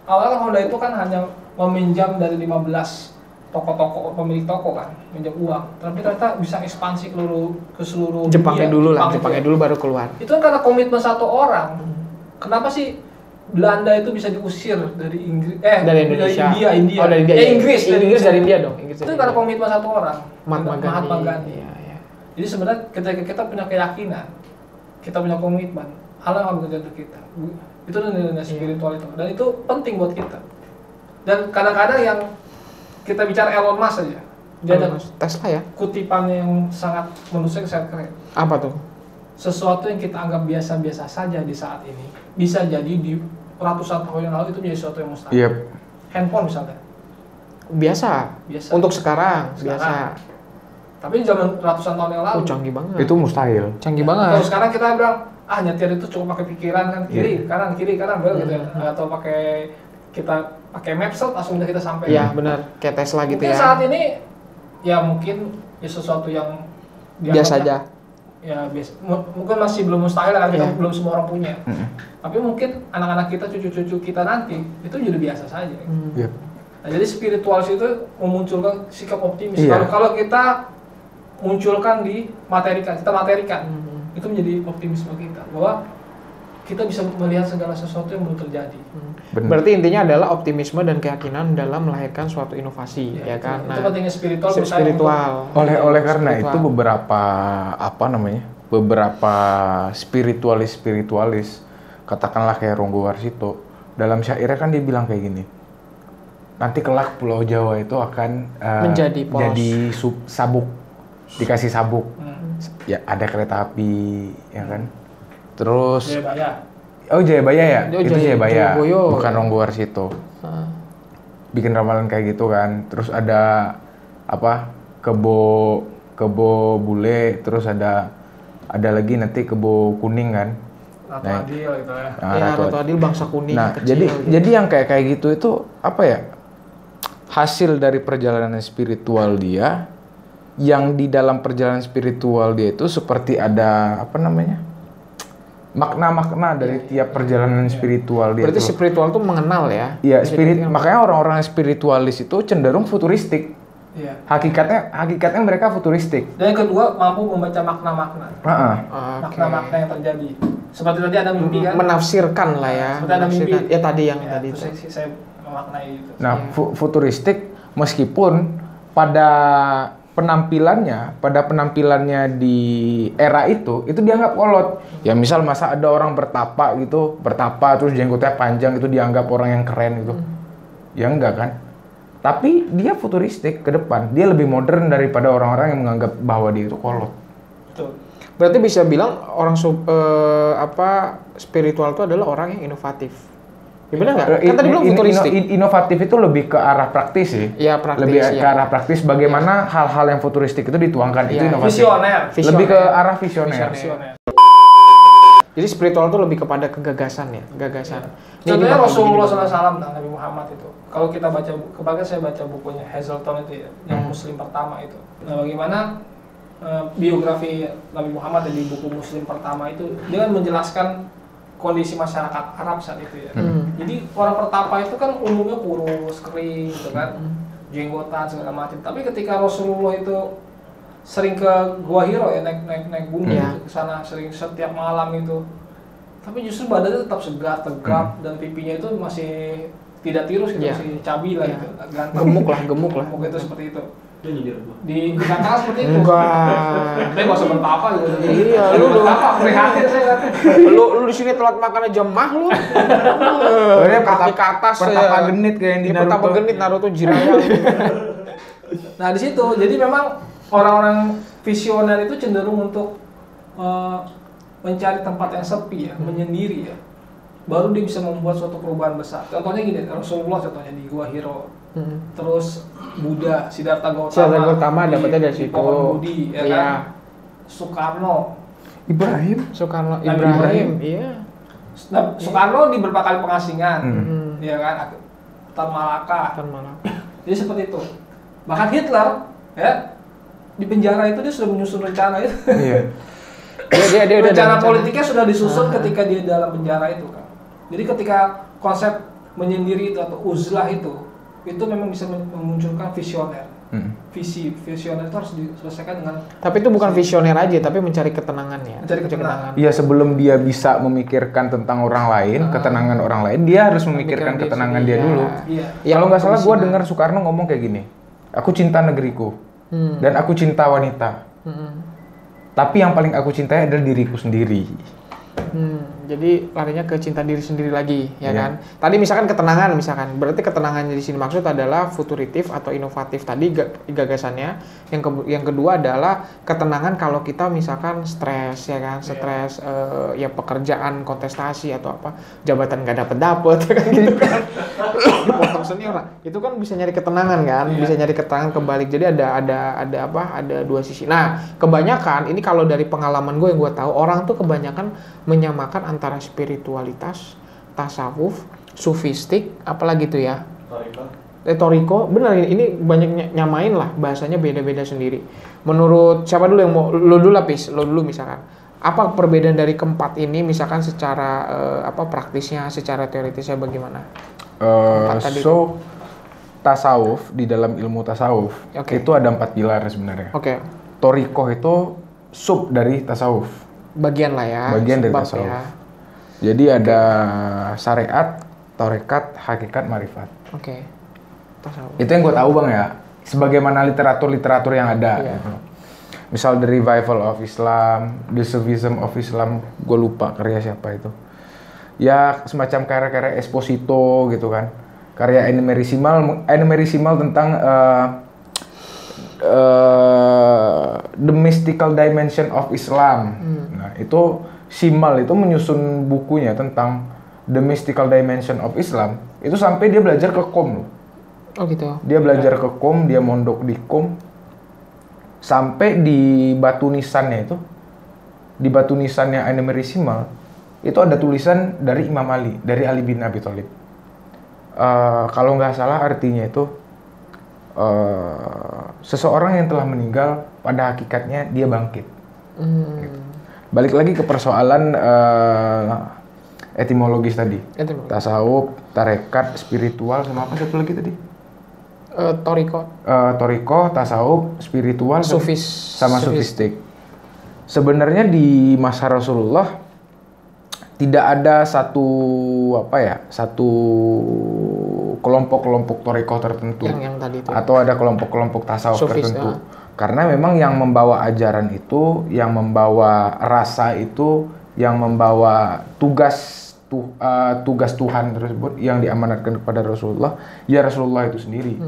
Awalnya kan Honda itu kan hanya meminjam dari 15 toko-toko, pemilik toko kan, minjam uang. Tapi ternyata bisa ekspansi ke seluruh Jepangnya dunia. dulu lah, Jepangnya dulu baru keluar. Itu kan karena komitmen satu orang. Kenapa sih Belanda itu bisa diusir dari Inggris, dari Indonesia. dari India. Oh, dari India. Inggris dari India dong. Inggris Itu dari karena India. komitmen satu orang, Mahatma Gandhi. Iya, iya. Jadi sebenarnya ketika kita punya keyakinan, kita punya komitmen, Allah akan bekerja untuk kita. Itu nilai spiritual itu, dan itu penting buat kita. Dan kadang-kadang yang kita bicara Elon Musk aja, dia ada Tesla ya. kutipannya yang sangat menurut saya sangat keren. Apa tuh? Sesuatu yang kita anggap biasa-biasa saja di saat ini bisa jadi di ratusan tahun yang lalu itu menjadi sesuatu yang mustahil. Yep. Handphone misalnya, Biasa. biasa. Untuk sekarang, Sekarang. biasa. Tapi zaman ratusan tahun yang lalu, Canggih banget. Itu mustahil. canggih kalau banget. sekarang kita bilang nyetir itu cuma pakai pikiran kan, kiri kanan bel gitu ya, atau pakai kita pakai maps langsung udah kita sampai. Iya, benar. Kayak Tesla gitu Mungkin ya. saat ini ya mungkin ya sesuatu yang Biasa aja. ya biasa. Mungkin masih belum mustahil kan, kita Iya. belum semua orang punya. Tapi mungkin anak-anak kita, cucu-cucu kita nanti itu jadi biasa saja. Yep. Nah, jadi spiritualis itu memunculkan sikap optimis. Iya. Kalau kita munculkan di kita materikan, itu menjadi optimisme kita bahwa kita bisa melihat segala sesuatu yang belum terjadi. Benar. Berarti intinya adalah optimisme dan keyakinan dalam melahirkan suatu inovasi, ya kan? Itu pentingnya spiritual. menurut saya spiritual. Oleh karena Spiritual. itu beberapa spiritualis katakanlah kayak Ronggo Warsito dalam syairnya kan dia bilang kayak gini, nanti kelak Pulau Jawa itu akan Menjadi poros. jadi sabuk, dikasih sabuk, ya ada kereta api, ya kan, terus Jayabaya. oh Jayabaya ya, Oh, itu Jayabaya, Jayaboyo. bukan Ronggo Warsito. Bikin ramalan kayak gitu kan, terus ada apa kebo bule, terus ada lagi nanti kebo kuning kan. Ratu Nah, Adil gitu ya. Ya, Ratu Adil bangsa kuning Nah, kecil. gitu. jadi yang kayak gitu itu apa ya? Hasil dari perjalanan spiritual dia, yang di dalam perjalanan spiritual dia itu seperti ada apa namanya? Makna-makna dari tiap perjalanan spiritual dia. Berarti tuh. spiritual tuh mengenal ya. Iya, makanya orang-orang spiritualis itu cenderung futuristik. Iya. Hakikatnya mereka futuristik. Dan yang kedua mampu membaca makna-makna. Heeh. Oke. Makna-makna yang terjadi. Seperti tadi ada mimpi kan? Menafsirkan lah ya. Seperti ada mimpi. Menafsirkan. Ya tadi yang Ya, tadi terus itu. saya memaknai itu. Nah, futuristik meskipun pada penampilannya di era itu dianggap kolot. Ya misal masa ada orang bertapa terus jenggotnya panjang itu dianggap orang yang keren gitu. Ya enggak kan? Tapi dia futuristik ke depan. Dia lebih modern daripada orang-orang yang menganggap bahwa dia itu kolot. Betul. Berarti bisa bilang orang spiritual itu adalah orang yang inovatif. Ya benar nggak? Kan tadi belum futuristik. Inovatif itu lebih ke arah praktis sih. Iya, praktis. Lebih ya. ke arah praktis bagaimana hal-hal yang futuristik itu dituangkan. Itu Iya. inovatif. Visioner. Lebih ke arah visioner. Visioner. Jadi spiritual itu lebih kepada kegagasan ya, gagasan. Ini Contohnya bakal Rasulullah begini. SAW, Nabi Muhammad itu. Kalau kita baca, kemarin saya baca bukunya Hazelton itu ya, yang Muslim pertama itu. Nah, bagaimana biografi Nabi Muhammad di buku Muslim pertama itu, dia kan menjelaskan kondisi masyarakat Arab saat itu ya. Jadi orang pertapa itu kan umumnya kurus, kering, gitu kan, jenggotan segala macam. Tapi ketika Rasulullah itu sering ke Gua Hiro ya, naik gunung gitu, ke sana sering setiap malam itu. Tapi justru badannya tetap segar, tegap, dan pipinya itu masih tidak tirus gitu, masih cabi lah gitu, ganteng. Gemuk lah. Gemuk itu seperti itu. Itu nyindir gua. Dikatakan seperti itu. Enggak. Tapi nggak usah bertapa gitu. Iya, lu bertapa, prihatin saya kata. lu di sini telat makan aja mah lu. Kaki ke atas pertapa genit kayak yang di pertapa Naruto. genit Naruto Jiraiya. Nah di situ, jadi memang orang-orang visioner itu cenderung untuk mencari tempat yang sepi ya, menyendiri ya. Baru dia bisa membuat suatu perubahan besar. Contohnya gini, Rasulullah contohnya di Gua Hiro. Terus Buddha, Siddhartha Gautama di- dapetnya dari di situ. Pohon Budi, ya Iya. kan? Soekarno. Ibrahim. Soekarno Nabi Ibrahim, iya. Nah, Soekarno di berbagai kali pengasingan, Hmm. ya kan? Tan Malaka. Kan malah. Jadi seperti itu. Bahkan Hitler, ya, di penjara itu dia sudah menyusun rencana itu. Iya. Dia udah Rencana ada politiknya sudah disusun ketika dia dalam penjara itu kan. Jadi ketika konsep menyendiri itu atau uzlah itu memang bisa memunculkan visioner. Visi visioner itu harus diselesaikan dengan. Tapi itu bukan visioner aja, tapi mencari ketenangan ya. Mencari ketenangan. Iya, sebelum dia bisa memikirkan tentang orang lain, ketenangan orang lain, dia harus memikirkan ketenangan dia dulu. Iya. Kalau nggak salah gue dengar Soekarno ngomong kayak gini, aku cinta negeriku dan aku cinta wanita. Tapi yang paling aku cintai adalah diriku sendiri. Jadi larinya ke cinta diri sendiri lagi, ya kan? Tadi misalkan ketenangan, berarti ketenangan di sini maksud adalah futuritif atau inovatif tadi gagasannya. Yang kedua adalah ketenangan kalau kita misalkan stres, ya kan? Stres, ya pekerjaan, kontestasi atau apa, jabatan nggak dapet, ya kan gitu kan? Potong senior, itu kan bisa nyari ketenangan kan? Bisa nyari ketenangan kebalik. Jadi ada dua sisi. Nah, kebanyakan ini kalau dari pengalaman gue yang gue tahu, orang tuh kebanyakan menyamakan antara spiritualitas, tasawuf, sufistik, apalagi tuh ya? Toriko, bener ini banyak nyamain lah, bahasanya beda-beda sendiri. Menurut siapa dulu yang mau? Lo dulu misalkan. Apa perbedaan dari keempat ini misalkan secara praktisnya, secara teoritisnya bagaimana? Tasawuf, di dalam ilmu tasawuf, itu ada 4 pilar sebenarnya. Toriko itu sub dari tasawuf. Bagian lah ya. Bagian dari tasawuf. Ya. Jadi ada syariat, tarekat, hakikat, marifat. Tasawuf. Itu yang gue tahu bang ya. Sebagaimana literatur yang ada. Gitu. Misal The Revival of Islam, The Sufism of Islam, gue lupa karya siapa itu. Ya semacam karya-karya Esposito gitu kan. Karya Enumerisimal tentang The Mystical Dimension of Islam. Nah, itu Simal itu menyusun bukunya tentang The Mystical Dimension of Islam. Itu sampai dia belajar ke QOM loh. Oh gitu. Dia belajar ke QOM, dia mondok di QOM. Sampai di batu nisannya itu, di batu nisannya Enumerisimal, itu ada tulisan dari Imam Ali, dari Ali bin Abi Thalib. Kalau nggak salah artinya itu seseorang yang telah meninggal pada hakikatnya dia bangkit. Gitu. Balik lagi ke persoalan etimologis tadi. Tasawuf, tarekat, spiritual, sama apa satu lagi tadi? Toriko, tasawuf, spiritual, sama sufistik. Sebenarnya di masa Rasulullah tidak ada satu kelompok-kelompok toriko tertentu yang tadi itu. Atau ada kelompok-kelompok tasawuf tertentu. Karena memang yang membawa ajaran itu, yang membawa rasa itu, yang membawa tugas Tuhan tersebut yang diamanatkan kepada Rasulullah, ya Rasulullah itu sendiri.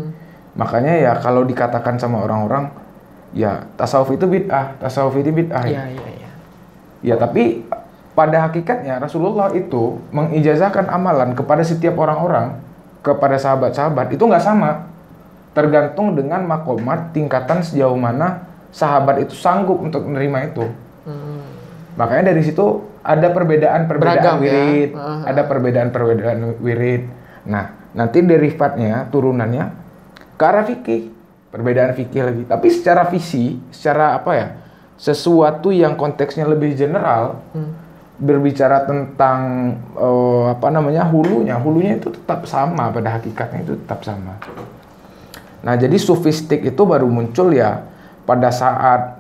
Makanya ya kalau dikatakan sama orang-orang, ya tasawuf itu bid'ah, Ya tapi pada hakikatnya Rasulullah itu mengijazahkan amalan kepada setiap orang-orang, kepada sahabat-sahabat, itu nggak sama. Tergantung dengan makomat, tingkatan sejauh mana sahabat itu sanggup untuk menerima itu. Makanya dari situ ada perbedaan-perbedaan wirid, ada perbedaan-perbedaan wirid. Nah, nanti derivatnya, turunannya ke arah fikih, perbedaan fikih lagi. Tapi secara visi, secara sesuatu yang konteksnya lebih general, berbicara tentang hulunya itu tetap sama, pada hakikatnya itu tetap sama. Nah, jadi sufistik itu baru muncul ya pada saat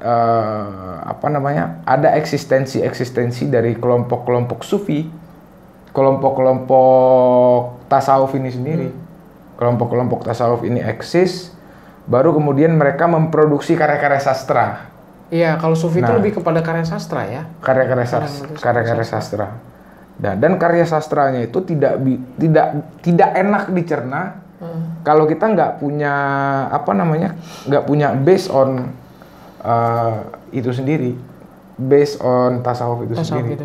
ada eksistensi dari kelompok-kelompok sufi, kelompok-kelompok tasawuf ini sendiri. Kelompok-kelompok tasawuf ini eksis, baru kemudian mereka memproduksi karya-karya sastra. Iya, kalau sufi itu lebih kepada karya sastra ya. Karya-karya sastra. Dan karya sastranya itu tidak enak dicerna. Kalau kita nggak punya base on itu sendiri, base on tasawuf itu sendiri.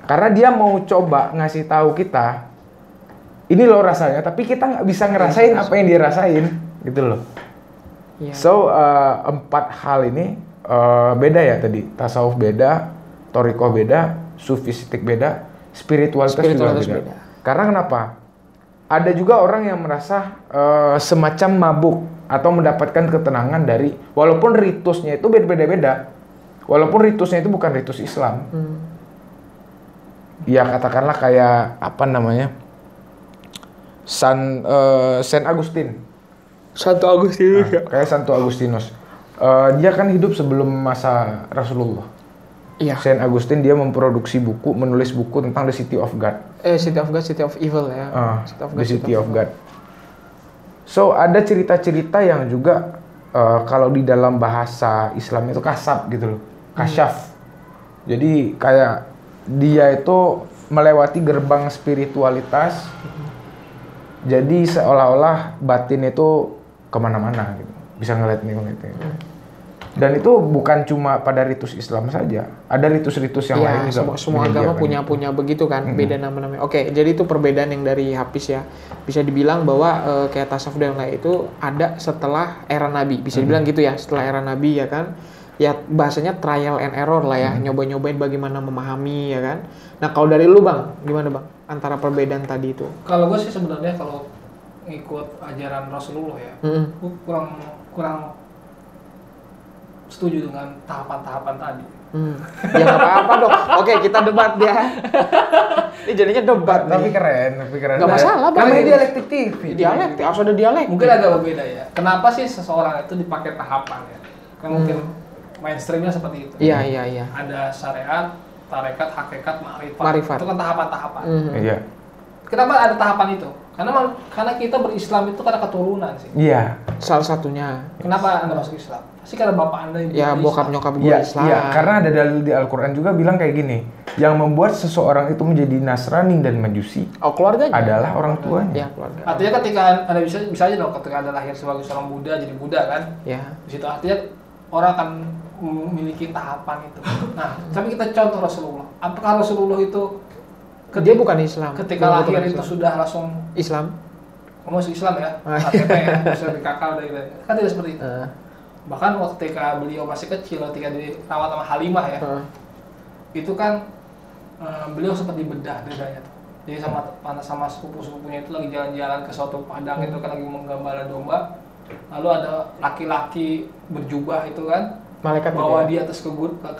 Karena dia mau coba ngasih tahu kita, ini loh rasanya, tapi kita nggak bisa ngerasain apa yang dia rasain, gitu loh. Yeah. So 4 hal ini beda ya tadi, tasawuf beda, torikoh beda, sufistik beda, spiritualitas juga beda. Karena kenapa? Ada juga orang yang merasa semacam mabuk atau mendapatkan ketenangan dari, walaupun ritusnya itu beda-beda, walaupun ritusnya itu bukan ritus Islam. Ya katakanlah kayak Saint Augustine. Santo Agustinus ya. Kayak Santo Agustinus. Dia kan hidup sebelum masa Rasulullah. Iya. Saint Augustine dia memproduksi buku, menulis buku tentang The City of God. City of God, City of Evil ya. The City of God. So ada cerita-cerita yang juga kalau di dalam bahasa Islam itu kasab gitu loh, kasyaf. Jadi kayak dia itu melewati gerbang spiritualitas. Jadi seolah-olah batin itu kemana-mana gitu, bisa ngeliat nih. Dan itu bukan cuma pada ritus Islam saja, ada ritus-ritus yang lain juga. Semua agama punya begitu kan, beda nama-namanya. Oke, jadi itu perbedaan yang dari Hafiz ya. Bisa dibilang bahwa kayak tasawuf dan lain itu ada setelah era Nabi. Bisa dibilang gitu ya, setelah era Nabi ya kan. Ya bahasanya trial and error lah ya, nyoba-nyobain bagaimana memahami ya kan. Nah kalau dari lu Bang, gimana Bang antara perbedaan tadi itu? Kalau gue sih sebenarnya kalau ngikut ajaran Rasulullah ya, gue kurang setuju dengan tahapan-tahapan tadi. Ya nggak apa-apa dong. Oke, kita debat ya. Ini jadinya debat Tapi nih. keren. Nggak masalah, Bang. Namanya dialektik TV. Dialektik, harus ada dialektik. Mungkin agak berbeda ya. Kenapa sih seseorang itu dipakai tahapan ya? Kan mungkin mainstreamnya seperti itu. Iya. Ada syariat, tarekat, hakikat, ma'rifat. Ma'rifat. Itu kan tahapan-tahapan. Iya. Kenapa ada tahapan itu? Karena kita berislam itu karena keturunan sih. Iya. Salah satunya. Kenapa Anda masuk Islam? Pasti karena bapak Anda ibu Ya Anda bokap Islam. nyokap gue Islam. Iya, karena ada dalil di Al-Quran juga bilang kayak gini, yang membuat seseorang itu menjadi Nasrani dan Majusi Oh keluarganya? adalah orang tuanya. Ya keluarga. Artinya ketika Anda bisa aja dong ketika Anda lahir sebagai seorang Buddha jadi Buddha kan? Ya. Di situ artinya orang akan memiliki tahapan itu. Nah, tapi kita contoh Rasulullah. Apakah Rasulullah itu Dia bukan Islam. ketika Bukan lahir itu Islam. sudah langsung Islam. masuk Islam ya? KTP ya, bisa dikakal dari kan tidak seperti itu. Bahkan ketika beliau masih kecil, ketika dirawat sama Halimah ya, itu kan beliau sempat dibedah dadanya tuh. Jadi sama sepupu-sepupunya itu lagi jalan-jalan ke suatu padang itu kan lagi menggembala domba. Lalu ada laki-laki berjubah itu kan, Malaikat bawa gitu di atas ke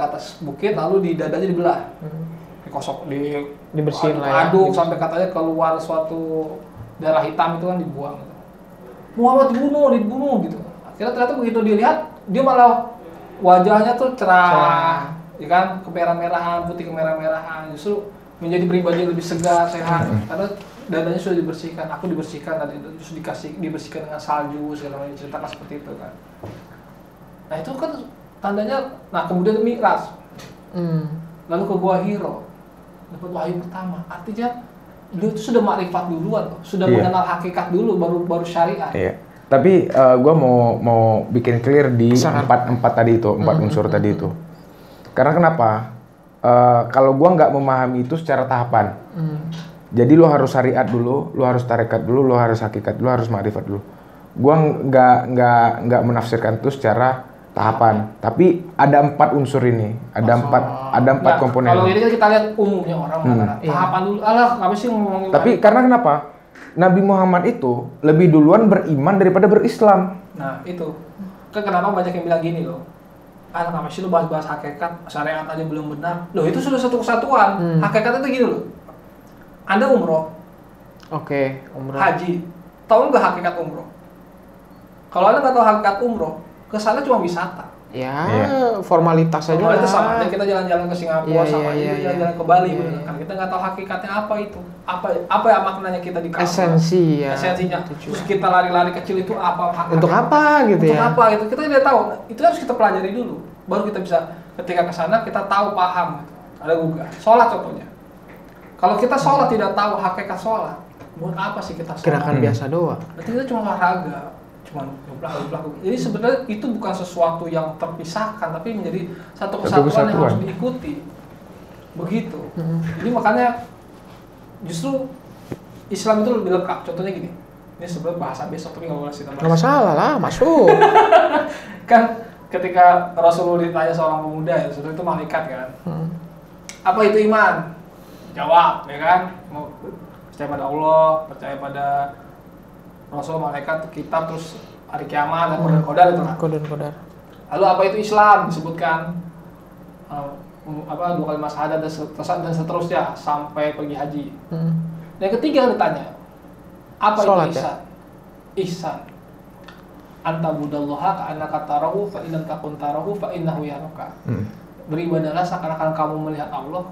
atas bukit, lalu di dadanya dibelah, dikosok, Dibersihin lah ya. aduk sampai katanya keluar suatu darah hitam itu kan dibuang. Muhammad dibunuh gitu. Akhirnya ternyata begitu dilihat, dia malah wajahnya tuh cerah, ya kan, kemerah-merahan, putih kemerah-merahan, justru menjadi pribadi yang lebih segar, sehat, karena dadanya sudah dibersihkan, aku dibersihkan, terus dibersihkan dengan salju, segala macam, ceritakan seperti itu kan. Nah itu kan tandanya, nah kemudian Mi'raj, lalu ke Gua Hiro, dapat wahyu pertama, artinya dia itu sudah makrifat duluan, sudah mengenal hakikat dulu, baru syariat. Iya. Tapi gue mau bikin clear di empat tadi itu, empat unsur tadi itu. Karena kenapa? Kalau gue nggak memahami itu secara tahapan. Jadi lo harus syariat dulu, lo harus tarekat dulu, lo harus hakikat dulu, harus makrifat dulu. Gue nggak menafsirkan itu secara tahapan. Tapi ada 4 unsur ini, ada empat komponen. Kalau ini kan kita lihat umumnya orang mengatakan tahapan dulu. Alah, apa sih ngomongin? Tapi karena kenapa? Nabi Muhammad itu lebih duluan beriman daripada berislam. Nah itu kan kenapa banyak yang bilang gini loh, kenapa sih lu bahas-bahas hakikat, syariat aja belum benar. Loh itu sudah satu kesatuan. Hakikat itu gini loh, Anda umroh, umroh. haji, tahu nggak hakikat umroh? Kalau Anda nggak tahu hakikat umroh, kesana cuma wisata. Ya, formalitas aja Kalau lah. itu sama aja kita jalan-jalan ke Singapura, sama aja kita jalan-jalan ke Bali, bener kan? Kita nggak tahu hakikatnya apa itu, apa ya maknanya kita di Ka'bah. Esensi ya. Esensinya. Terus kita lari-lari kecil itu apa? Untuk apa gitu Untuk ya? apa gitu? Kita tidak tahu. Itu harus kita pelajari dulu. Baru kita bisa ketika ke sana kita tahu paham. Gitu. Ada Google. Sholat contohnya. Kalau kita sholat tidak tahu hakikat sholat, buat apa sih kita sholat? Gerakan biasa doang. Berarti kita cuma olahraga. Cuma geblak. Jadi sebenarnya itu bukan sesuatu yang terpisahkan, tapi menjadi satu kesatuan yang harus diikuti. Begitu. Jadi makanya justru Islam itu lebih lengkap. Contohnya gini. Ini sebenarnya bahasa besok tapi nggak boleh sih. Nggak masalah lah, masuk. Kan ketika Rasulullah ditanya seorang pemuda ya, sudah itu malaikat kan. Apa itu iman? Jawab, ya kan? Mau percaya pada Allah, percaya pada Rasul, malaikat, kitab, terus hari kiamat dan kodar itu kan. Kodar. Lalu apa itu Islam? Disebutkan 2 kalimat syahadat dan seterusnya sampai pergi haji. Yang ketiga ditanya, apa Sholat, itu ihsan? Ihsan. anta budallaha ka'annaka tarahu fa in lam takun tarahu fa innahu yaraka. Beribadahlah seakan-akan kamu melihat Allah.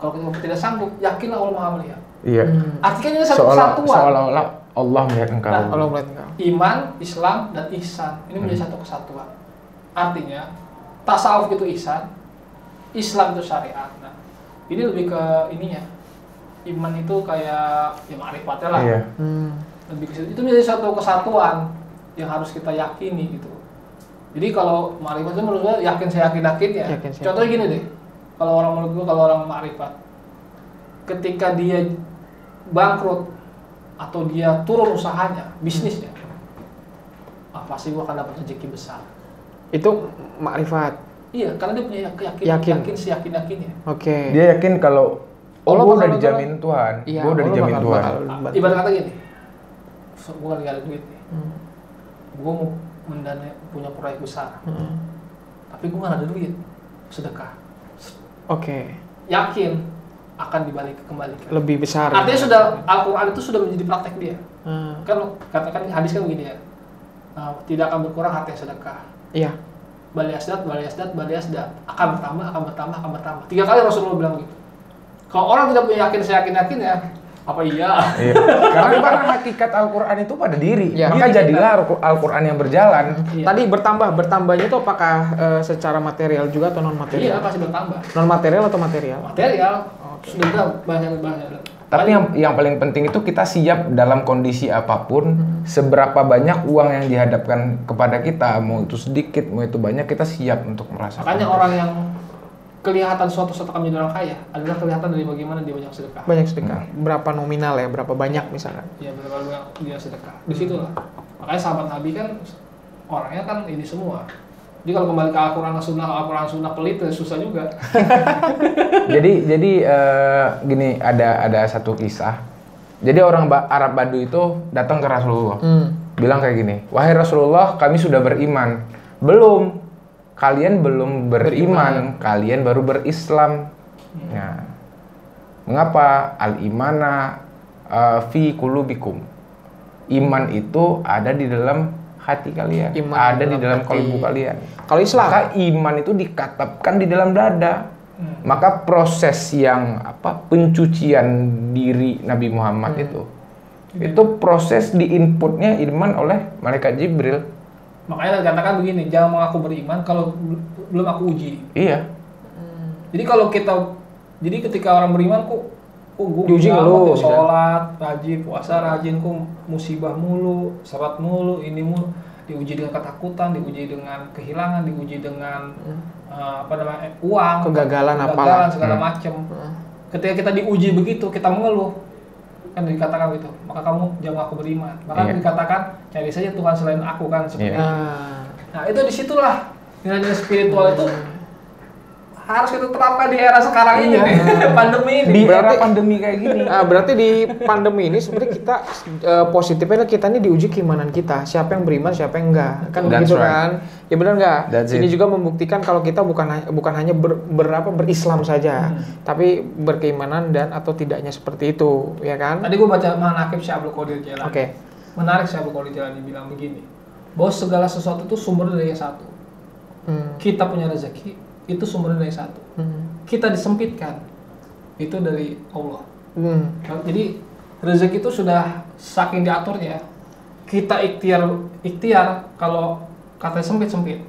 Kalau kamu tidak sanggup, yakinlah Allah Maha melihat. Iya. Artinya ini satu kesatuan. Seolah-olah Allah melihat engkau. Nah, Allah melihat engkau. Iman, Islam, dan ihsan ini menjadi satu kesatuan. Artinya tasawuf itu ihsan, Islam itu syariat. Nah, ini lebih ke ininya. Iman itu kayak ya ma'rifatnya lah. Iya. Lebih ke situ. Itu menjadi satu kesatuan yang harus kita yakini gitu. Jadi kalau ma'rifat itu menurut gue yakin saya yakin-yakin ya. Contohnya gini deh. Kalau orang menurut gue, kalau orang ma'rifat, ketika dia bangkrut atau dia turun usahanya, bisnisnya, pasti gua akan dapat rezeki besar. Itu makrifat. Iya, karena dia punya yakin seyakin-yakinnya. Oke. Dia yakin kalau Allah gua udah bakal dijamin Tuhan. Iya, Gua udah Allah dijamin Tuhan. Ibarat kata gini, gua lagi ada duit nih. Gua mau mendanai punya proyek besar. Tapi gua nggak ada duit. Sedekah. Oke. Yakin akan dikembalikan. Lebih besar. Artinya sudah Al-Qur'an itu sudah menjadi praktek dia. Kan katakan hadis kan begini ya. Tidak akan berkurang harta yang sedekah. Iya. Bali asdat akan bertambah. 3 kali Rasulullah bilang gitu. Kalau orang tidak punya yakin ya, apa iya? Iya. Karena hakikat Al-Qur'an itu pada diri. Ya. Maka jadilah Al-Qur'an yang berjalan. Iya. Tadi bertambahnya itu apakah secara material juga atau non Iya, material? pasti bertambah. Non material atau material? Material. Sudah banyak. Tapi yang paling penting itu kita siap dalam kondisi apapun, seberapa banyak uang yang dihadapkan kepada kita, mau itu sedikit, mau itu banyak, kita siap untuk merasakan. Makanya orang yang kelihatan suatu akan menjadi orang kaya adalah kelihatan dari bagaimana dia banyak sedekah. Banyak sedekah. Berapa nominal ya? Berapa banyak misalkan? Iya, berapa banyak dia sedekah. Di situlah. Makanya sahabat Nabi kan orangnya kan ini semua. Jadi kalau kembali ke Al-Quran Sunnah pelit susah juga. Jadi gini, ada satu kisah. Jadi orang Arab Badu itu datang ke Rasulullah, bilang kayak gini, wahai Rasulullah, kami sudah beriman. Belum, kalian belum beriman, kalian baru berislam. Nah, mengapa al-imana fi qulubikum? Iman itu ada di dalam hati kalian, ada di dalam kalbu kalian. Kalau Islam, maka iman itu dikatapkan di dalam dada. Maka proses yang pencucian diri Nabi Muhammad itu proses diinputnya iman oleh malaikat Jibril. Makanya dikatakan begini, jangan mengaku beriman kalau belum aku uji. Iya. Jadi ketika orang beriman kok diuji lu, sholat, rajin, puasa rajin, kok musibah mulu, syarat mulu, ini mulu, diuji dengan ketakutan, diuji dengan kehilangan, diuji dengan uang, kegagalan segala macam. Ketika kita diuji begitu, kita mengeluh, kan dikatakan gitu, maka kamu jangan aku beriman. Maka dikatakan cari saja Tuhan selain aku kan seperti itu. Nah itu disitulah nilai-nilai spiritual itu harus kita terapkan di era sekarang ini, pandemi ini. Di era pandemi kayak gini. Berarti di pandemi ini sebenarnya kita positifnya kita ini diuji keimanan kita. Siapa yang beriman, siapa yang enggak. Kan begitu kan? Ya benar enggak? Ini juga membuktikan kalau kita bukan hanya berislam saja, tapi berkeimanan dan atau tidaknya seperti itu, ya kan? Tadi gue baca manaqib Syekh Abdul Qadir Jailani. Oke. Menarik Syekh Abdul Qadir Jailani bilang begini, bahwa segala sesuatu itu sumber dari yang satu. Kita punya rezeki itu sumbernya dari satu. Kita disempitkan itu dari Allah. Jadi rezeki itu sudah saking diaturnya. Kita ikhtiar kalau katanya sempit.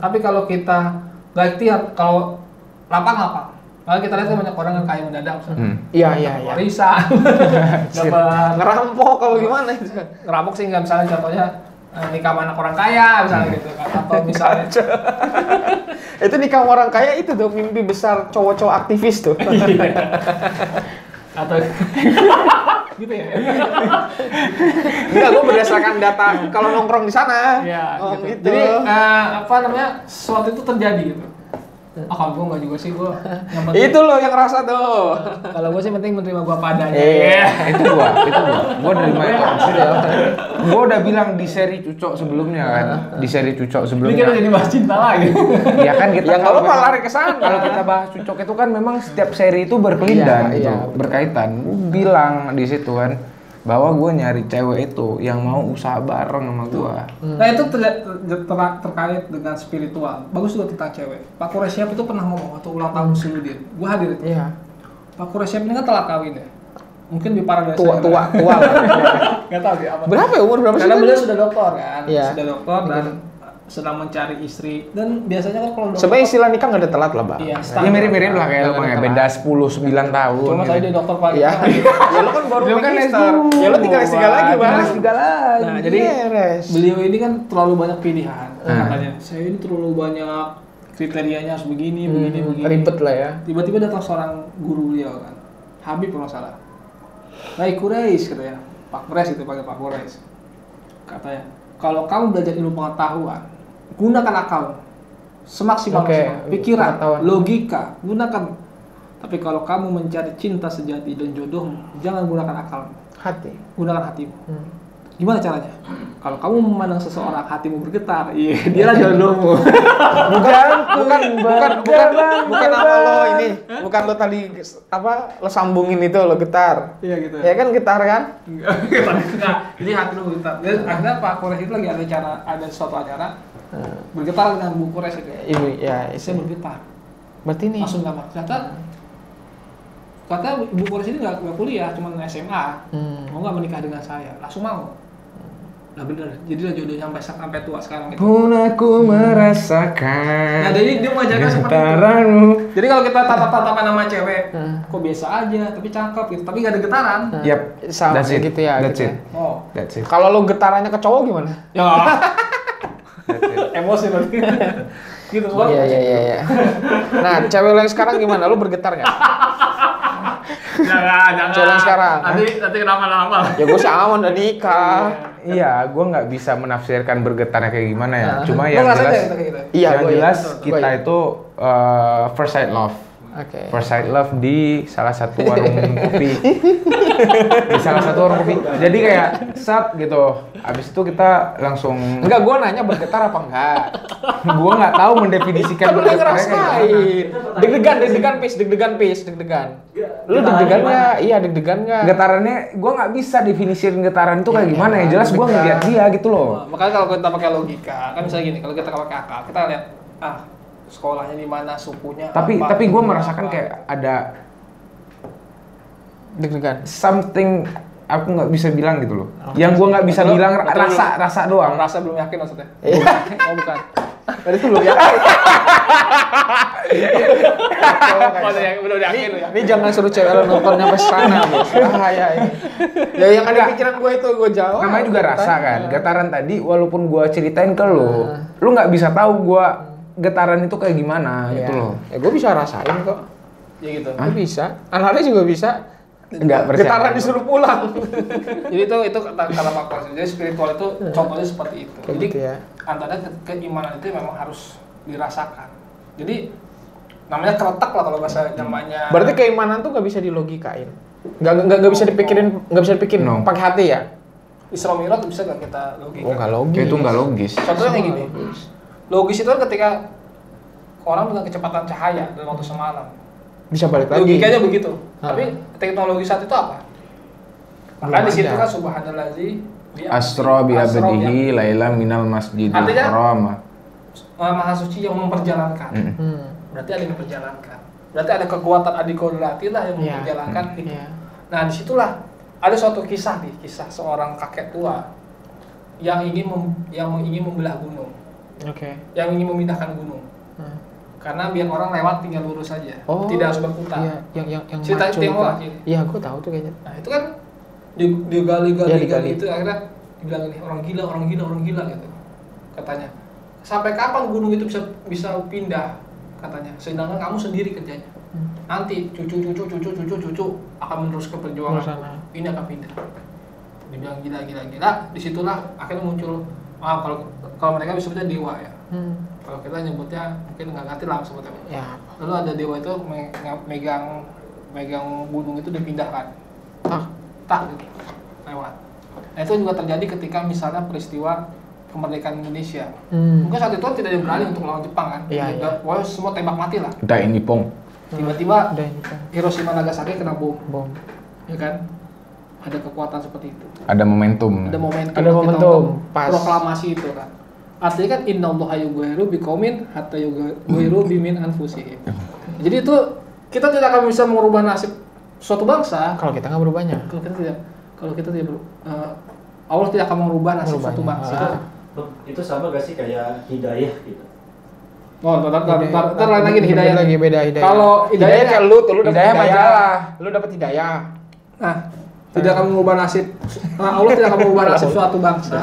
Tapi kalau kita nggak ikhtiar, kalau lapang. Kalau kita lihat kan banyak orang yang kaya mendadak, Iya. Warisan, dapat ngerampok kalau gimana? Ngerampok sih nggak, misalnya contohnya nikah sama anak orang kaya misalnya gitu kan, atau misalnya itu nikah sama orang kaya itu tuh mimpi besar cowok-cowok aktivis tuh. Atau gitu ya. Enggak, gue berdasarkan data kalau nongkrong di sana. Iya, gitu. Jadi sesuatu itu terjadi gitu. Kalau gue nggak juga sih, gue yang penting itu loh yang rasa tuh. kalau gue sih penting menerima gue padanya. Itu gua nerima itu. Gua udah bilang di seri Cucok sebelumnya kan. Di seri Cucok Ini sebelumnya. kita jadi bahas cinta lagi. Ya kan kita Ya kalau malah lari ke sana. Kalau kita bahas Cucok itu kan memang setiap seri itu berkelindan Iya, gitu, iya, berkaitan. Gua bilang di situ kan bahwa gue nyari cewek itu yang mau usaha bareng sama gue. Nah itu terkait dengan spiritual. Bagus juga tentang cewek. Pak Kuresyap itu pernah ngomong waktu ulang tahun Suludin. Gue hadir itu. Iya. Pak Kuresyap ini kan telah kawin ya. Mungkin di Paradise. Tua. Gak tahu dia apa. Berapa ya umur berapa sih? Karena beliau sudah doktor kan. Iya. Sudah doktor dan sedang mencari istri. Dan biasanya kan kalau dokter. Sebenarnya istilah nikah nggak ada telat lah, Bang. Iya, Ya mirip-mirip lah kayak Nggak lu ada Bang, ya. telat. Beda 10-9 tahun. Cuma gitu. saya dia dokter Pak. Iya. Ya lo kan baru Dia kan magister. S2. Ya lo tinggal S3 lagi, Bang. Tinggal S3 lagi. Nah, jadi Beres. beliau ini kan terlalu banyak pilihan katanya. Saya ini terlalu banyak kriterianya harus begini. Ribet lah ya. Tiba-tiba datang seorang guru beliau kan, Habib kalau nggak salah. Baik Quraisy katanya, Pak Quraisy itu pakai Pak Quraisy. Katanya, kalau kamu belajar ilmu pengetahuan, gunakan akal semaksimal pikiran, pengetahuan. logika, gunakan. Tapi kalau kamu mencari cinta sejati dan jodohmu, jangan gunakan akal, Hati. gunakan hatimu. Gimana caranya? Kalau kamu memandang seseorang hatimu bergetar, iya dialah jodohmu. Bukan apa lo ini. Bukan lo tadi apa lo sambungin itu lo getar. Iya gitu. Ya kan getar kan? Nah, jadi hati lu bergetar. Dan akhirnya Pak Quraisy itu lagi ada suatu acara bergetar dengan Bu Quraisy itu. Ini ya, Saya bergetar. berarti nih. Langsung gambar. Kata Bu Quraisy ini nggak kuliah, cuma SMA. Mau nggak menikah dengan saya? Langsung mau. Nah bener, jadilah jodohnya sampai tua sekarang itu. Pun aku merasakan. Nah jadi dia mengajarkan seperti itu. getaranmu. Jadi kalau kita tatap-tatapan nama cewek, kok biasa aja, tapi cakep gitu, tapi nggak ada getaran. Yap, Sama that's it. gitu ya, That's gitu it. ya. Oh, That's it. Kalau lo getarannya ke cowok gimana? ya. That's it. Emosi nanti. Gitu Bang. Iya. Nah, cewek lo yang sekarang gimana? Lo bergetar nggak? Jangan. Cewek yang sekarang, Nanti kenapa-napa. Ya gue sih aman udah nikah. Iya, gue nggak bisa menafsirkan bergetarnya kayak gimana ya. Cuma Lo yang ngerasain jelas, nggak kita kayak gitu? Iya, yang gua jelas iya. kita Gua iya. itu first sight love. Oke. First sight love di salah satu warung kopi. Di salah satu warung kopi. Jadi kayak sat gitu. Abis itu kita langsung. Enggak, gue nanya bergetar apa enggak? Gue nggak tahu mendefinisikan Kan lu udah bergetarnya kayak gimana. ngerasain. Deg-degan, pis. Lu deg-degan nggak? Iya, deg-degan nggak? Getarannya, gue nggak bisa definisiin getaran itu kayak gimana ya. Jelas gue ngeliat dia gitu loh. Makanya kalau kita pakai logika, kan misalnya gini, kalau kita pakai akal, kita lihat sekolahnya di mana, sukunya Tapi apa, gue itunya merasakan apa. kayak ada Deg-degan. something aku nggak bisa bilang gitu loh. Oh, Yang gue nggak bisa betul, bilang betul. rasa doang. Rasa belum yakin maksudnya. Oh, bukan. Tadi itu belum yakin. Belum yakin lu ya. Ini jangan suruh cewek lo nonton sampai sana, Bos. Bahaya ini. Ya yang ada di pikiran gue itu gue jawab. Namanya juga rasa kan. Getaran tadi walaupun gue ceritain ke lu nggak bisa tahu gue getaran itu kayak gimana gitu loh. Ya gue bisa rasain kok. Ya gitu. Gue bisa. Analis juga bisa. Nggak percaya. Getaran disuruh pulang. Jadi itu kata Pak Kors. Jadi spiritual itu contohnya seperti itu. Kayak Jadi gitu ya. antara keimanan itu memang harus dirasakan. Jadi namanya keletak lah kalau bahasa namanya. Berarti keimanan tuh nggak bisa dilogikain. Nggak bisa dipikirin No. pakai hati ya? Isra Mi'raj bisa nggak kita logika? Oh, nggak logis. Itu nggak logis. Contohnya kayak gini. Logis itu kan ketika orang dengan kecepatan cahaya dalam waktu semalam. Bisa balik lagi. Logikanya begitu. Ah. Tapi teknologi saat itu apa? Maka di situ kan subhanallazi Asra bi abdihi laila minal masjidil Artinya- haram. Maha suci yang memperjalankan. Berarti ada yang memperjalankan. Berarti ada kekuatan adikodrati lah yang Iya. memperjalankan itu. Iya. Nah disitulah ada suatu kisah nih, kisah seorang kakek tua yang ingin membelah gunung, Oke. yang ingin memindahkan gunung. Karena biar orang lewat tinggal lurus saja, Oh, tidak harus berputar. Iya, yang Cerita maco Tionghoa itu. ini. Iya, gue tahu tuh kayaknya. Nah itu kan digali Iya, digali. itu akhirnya dibilang ini orang gila gitu katanya. Sampai kapan gunung itu bisa pindah katanya? Sedangkan kamu sendiri kerjanya. Nanti cucu akan meneruskan perjuangan. Sana. Ini akan pindah. Dibilang gila. Disitulah akhirnya muncul. Kalau mereka bisa sebutnya dewa ya. Kalau kita nyebutnya mungkin nggak ngerti lah sebutnya. Ya. Lalu ada dewa itu megang gunung itu dipindahkan. Tak gitu, lewat. Nah itu juga terjadi ketika misalnya peristiwa kemerdekaan Indonesia. Mungkin saat itu tidak ada yang berani untuk melawan Jepang kan. Iya. Wah semua tembak mati lah. Udah ini pong. Tiba-tiba Udah ini kan. Hiroshima Nagasaki kena bom, Bom. ya kan? ada kekuatan seperti itu. Ada momentum. Ada momentum. Ada momentum, pas. Proklamasi itu kan. Artinya kan innallaha yughayyiru biqaumin hatta yughayyiru bimin anfusihim. Jadi itu kita tidak akan bisa merubah nasib suatu bangsa Kalau kita nggak berubahnya. kalau kita tidak Allah tidak akan merubah nasib suatu bangsa. Itu sama gak sih kayak hidayah gitu? Oh, ntar lain lagi nih hidayah. Lagi beda hidayah. Kalau hidayah kayak lu dapat hidayah majalah. Lu dapat hidayah. Nah, tidak akan mengubah nasib. Allah tidak akan mengubah nasib suatu bangsa,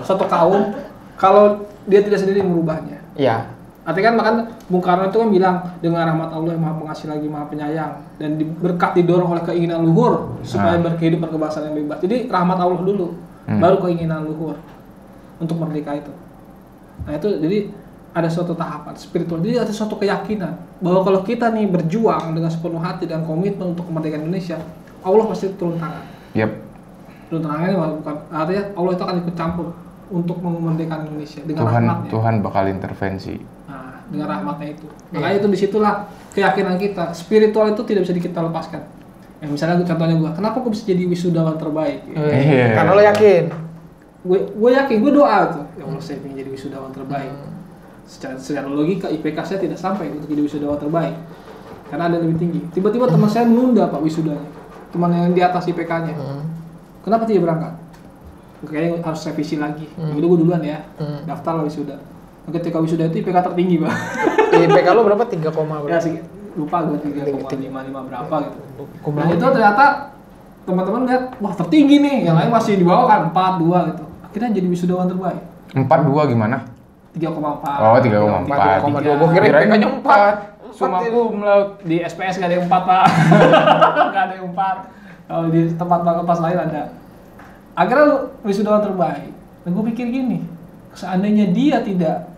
suatu kaum kalau dia tidak sendiri merubahnya. Iya. Artinya kan bahkan Bung Karno itu kan bilang dengan rahmat Allah yang Maha Pengasih lagi Maha Penyayang dan berkat didorong oleh keinginan luhur supaya berkehidupan berkebangsaan yang bebas. Jadi rahmat Allah dulu, baru keinginan luhur untuk merdeka itu. Nah itu jadi ada suatu tahapan spiritual. Jadi ada suatu keyakinan bahwa kalau kita nih berjuang dengan sepenuh hati dan komitmen untuk kemerdekaan Indonesia, Allah pasti turun tangan. Yep. Turun tangannya bukan artinya Allah itu akan ikut campur untuk memerdekakan Indonesia dengan rahmatnya. Tuhan bakal intervensi. Nah, dengan rahmatnya itu. Makanya itu disitulah keyakinan kita. Spiritual itu tidak bisa kita lepaskan. Ya, misalnya contohnya gue, kenapa gue bisa jadi wisudawan terbaik? Iya. Karena lo yakin. Gue yakin, gue doa tuh. Ya Allah, saya ingin jadi wisudawan terbaik. Secara logika IPK saya tidak sampai untuk jadi wisudawan terbaik. Karena ada lebih tinggi. Tiba-tiba teman saya menunda Pak wisudanya. Teman yang di atas IPK-nya. Kenapa tidak berangkat? Kayaknya harus revisi lagi. Udah gue duluan ya. Daftar lah wisuda. Ketika wisuda itu IPK tertinggi, Pak. IPK lo berapa? 3, berapa? Ya sih, lupa gue 3,55 berapa gitu. Nah itu ternyata teman-teman lihat, wah tertinggi nih. Yang lain masih di bawah kan 4, 2 gitu. Akhirnya jadi wisudawan terbaik. 4,2 gimana? 3,4. Oh, 3,4. 3,2. Gue kira IPK-nya 4. Summa cum laude. Di SPS gak ada yang 4, Pak. Gak ada yang 4. Kalau di tempat fakultas lain ada. Akhirnya wisudawan terbaik. Dan gue pikir gini, seandainya dia tidak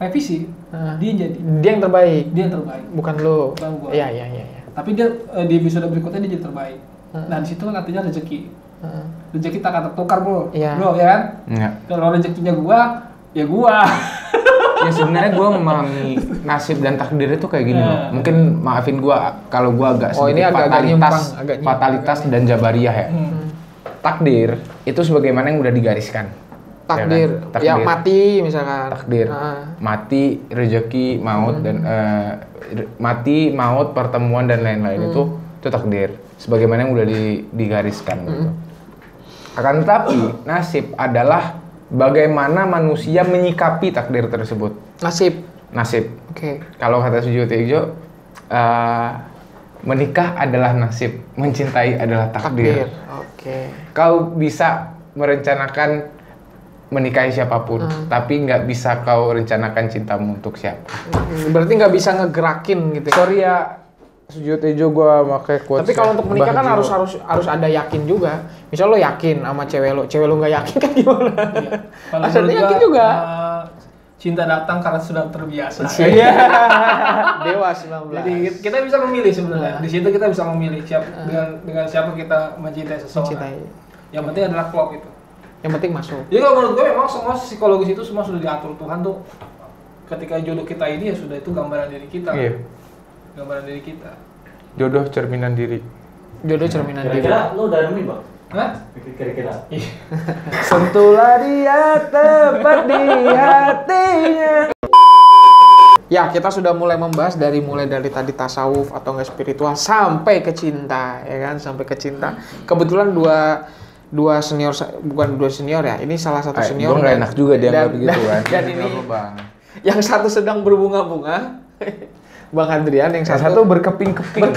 revisi, dia jadi. Dia yang terbaik. Dia yang terbaik. Bukan lo. Bukan gua. Iya. Tapi dia di wisuda berikutnya dia jadi terbaik. Nah di situ kan artinya rezeki. Rezeki tak akan tertukar, bro. Iya. Bro, ya kan? Iya. Kalau rezekinya gua, ya gua. Ya sebenarnya gue memahami nasib dan takdir itu kayak gini loh. Mungkin maafin gue kalau gue agak sedikit fatalitas dan jabariyah ya. Takdir itu sebagaimana yang udah digariskan. Takdir. Ya mati misalkan. Takdir. Mati, rezeki, maut dan mati, maut, pertemuan dan lain-lain itu takdir. Sebagaimana yang udah digariskan gitu. Akan tetapi nasib adalah bagaimana manusia menyikapi takdir tersebut. Nasib. Oke. Kalau kata Sujiwo Tejo, menikah adalah nasib, mencintai adalah takdir. Oke. Kau bisa merencanakan menikahi siapapun, tapi nggak bisa kau rencanakan cintamu untuk siapa. Berarti nggak bisa ngegerakin gitu. Sorry ya, Sujiwo Tejo gue pakai quotes. Tapi kalau untuk menikah kan harus ada yakin juga. Misal lo yakin sama cewek lo nggak yakin kan gimana? Iya. Kalau Asal yakin juga. Cinta datang karena sudah terbiasa. Iya. Dewa 19. Jadi kita bisa memilih sebenarnya. Di situ kita bisa memilih dengan siapa kita mencintai seseorang. Yang penting adalah klop itu. Yang penting masuk. Jadi kalau menurut gue memang semua psikologis itu semua sudah diatur Tuhan tuh. Ketika jodoh kita ini ya sudah itu gambaran diri kita. Iya. Gambaran diri kita. Jodoh cerminan diri. Jodoh cerminan diri. Kira-kira lu udah nemuin, Bang? Hah? Kira-kira. Sentuhlah dia tepat di hatinya. Ya, kita sudah mulai membahas mulai dari tadi tasawuf atau enggak spiritual sampai ke cinta, ya kan? Sampai ke cinta. Kebetulan dua senior, bukan dua senior ya, ini salah satu senior. Gue nggak enak juga dia nggak begitu kan. Dan ini yang satu sedang berbunga-bunga, Bang Adrian, yang satu berkeping-keping.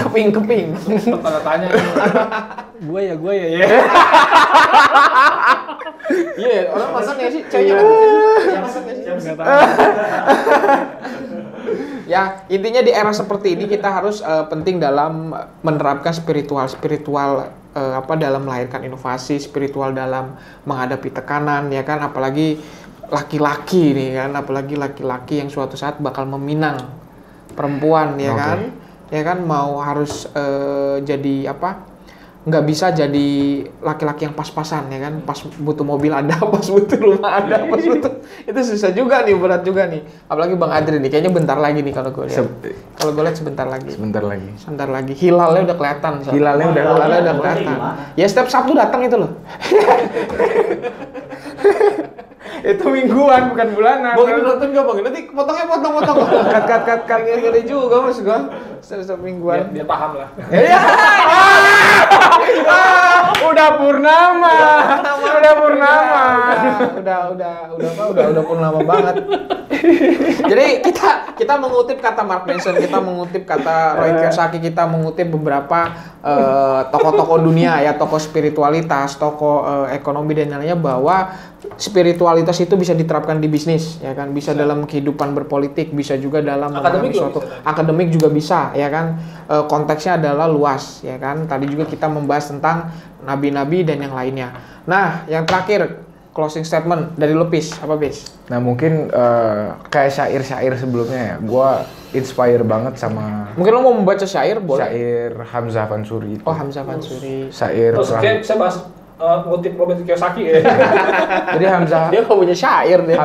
Tanda tanya. Gue ya. Iya, orang masak nggak sih? Ceweknya masak nggak sih? Ya, intinya di era seperti ini kita harus penting dalam menerapkan spiritual dalam melahirkan inovasi, spiritual dalam menghadapi tekanan, ya kan, apalagi laki-laki nih kan, apalagi laki-laki yang suatu saat bakal meminang perempuan, ya kan, ya kan, mau harus jadi nggak bisa jadi laki-laki yang pas-pasan ya kan, pas butuh mobil ada, pas butuh rumah ada, pas butuh itu susah juga nih, berat juga nih. Apalagi Bang Adri nih, kayaknya bentar lagi nih kalau gue lihat. Kalau gue lihat sebentar lagi. Sebentar lagi. Hilalnya udah kelihatan. Hilalnya udah kelihatan. Ya setiap Sabtu datang itu loh. Itu mingguan bukan bulanan. Bang ini nonton gak Bang? Nanti potong. Kat ngeri juga Mas gua. Setiap mingguan. Dia paham lah. Iya. Udah purnama. Udah purnama banget. Jadi kita mengutip kata Mark Manson, kita mengutip kata Roy Kiyosaki, kita mengutip beberapa tokoh-tokoh dunia ya, tokoh spiritualitas, tokoh ekonomi dan lainnya, bahwa spiritualitas itu bisa diterapkan di bisnis ya kan, bisa dalam kehidupan berpolitik, bisa juga dalam akademik juga bisa ya kan. Konteksnya adalah luas ya kan. Tadi juga kita membahas tentang nabi-nabi dan yang lainnya. Nah, yang terakhir closing statement dari lu, Pis. Apa, Pis? Nah, mungkin kayak syair-syair sebelumnya ya, gua inspire banget sama... Mungkin lo mau membaca syair, boleh? Syair Hamzah Fansuri. Oh, Hamzah Fansuri. Syair... Terus kayak saya bahas ngutip Robert Kiyosaki ya. Jadi Hamzah... Dia nggak punya syair dia.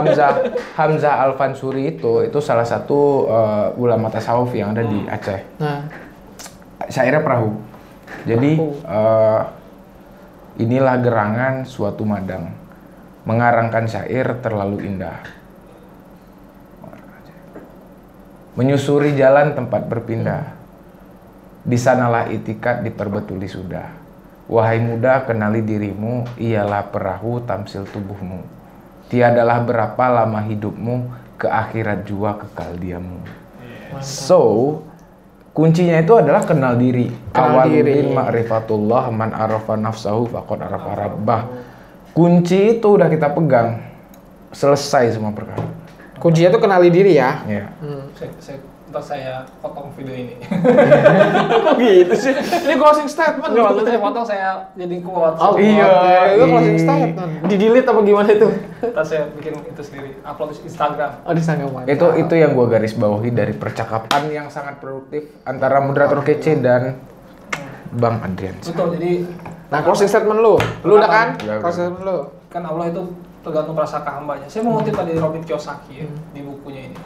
Hamzah Al-Fansuri itu salah satu ulama tasawuf yang ada di Aceh. Nah. Syairnya perahu. Jadi, inilah gerangan suatu madang. Mengarangkan syair terlalu indah. Menyusuri jalan tempat berpindah. Di sanalah itikat diperbetuli sudah. Wahai muda, kenali dirimu, ialah perahu tamsil tubuhmu. Tiadalah berapa lama hidupmu, ke akhirat jua kekal diamu. So, kuncinya itu adalah kenal diri. Awaludin ma'rifatullah, man arafa nafsahu faqad arafa rabbah. Kunci itu udah kita pegang, selesai semua perkara. Kuncinya tuh kenali diri ya. Iya. Ntar saya potong video ini. Kok gitu sih? Ini closing statement. Nggak, waktu saya potong saya jadi quote. Oh iya, itu closing statement. Di-delete apa gimana itu? Ntar saya bikin itu sendiri, upload di Instagram. Oh, di Instagram. Itu yang gua garis bawahi dari percakapan yang sangat produktif antara moderator kece dan Bang Adrian. Betul, jadi nah, closing statement lu udah kan? Closing statement lu. Kan Allah itu tergantung prasangka hambanya. Saya mengutip tadi Robert Kiyosaki ya, di bukunya ini.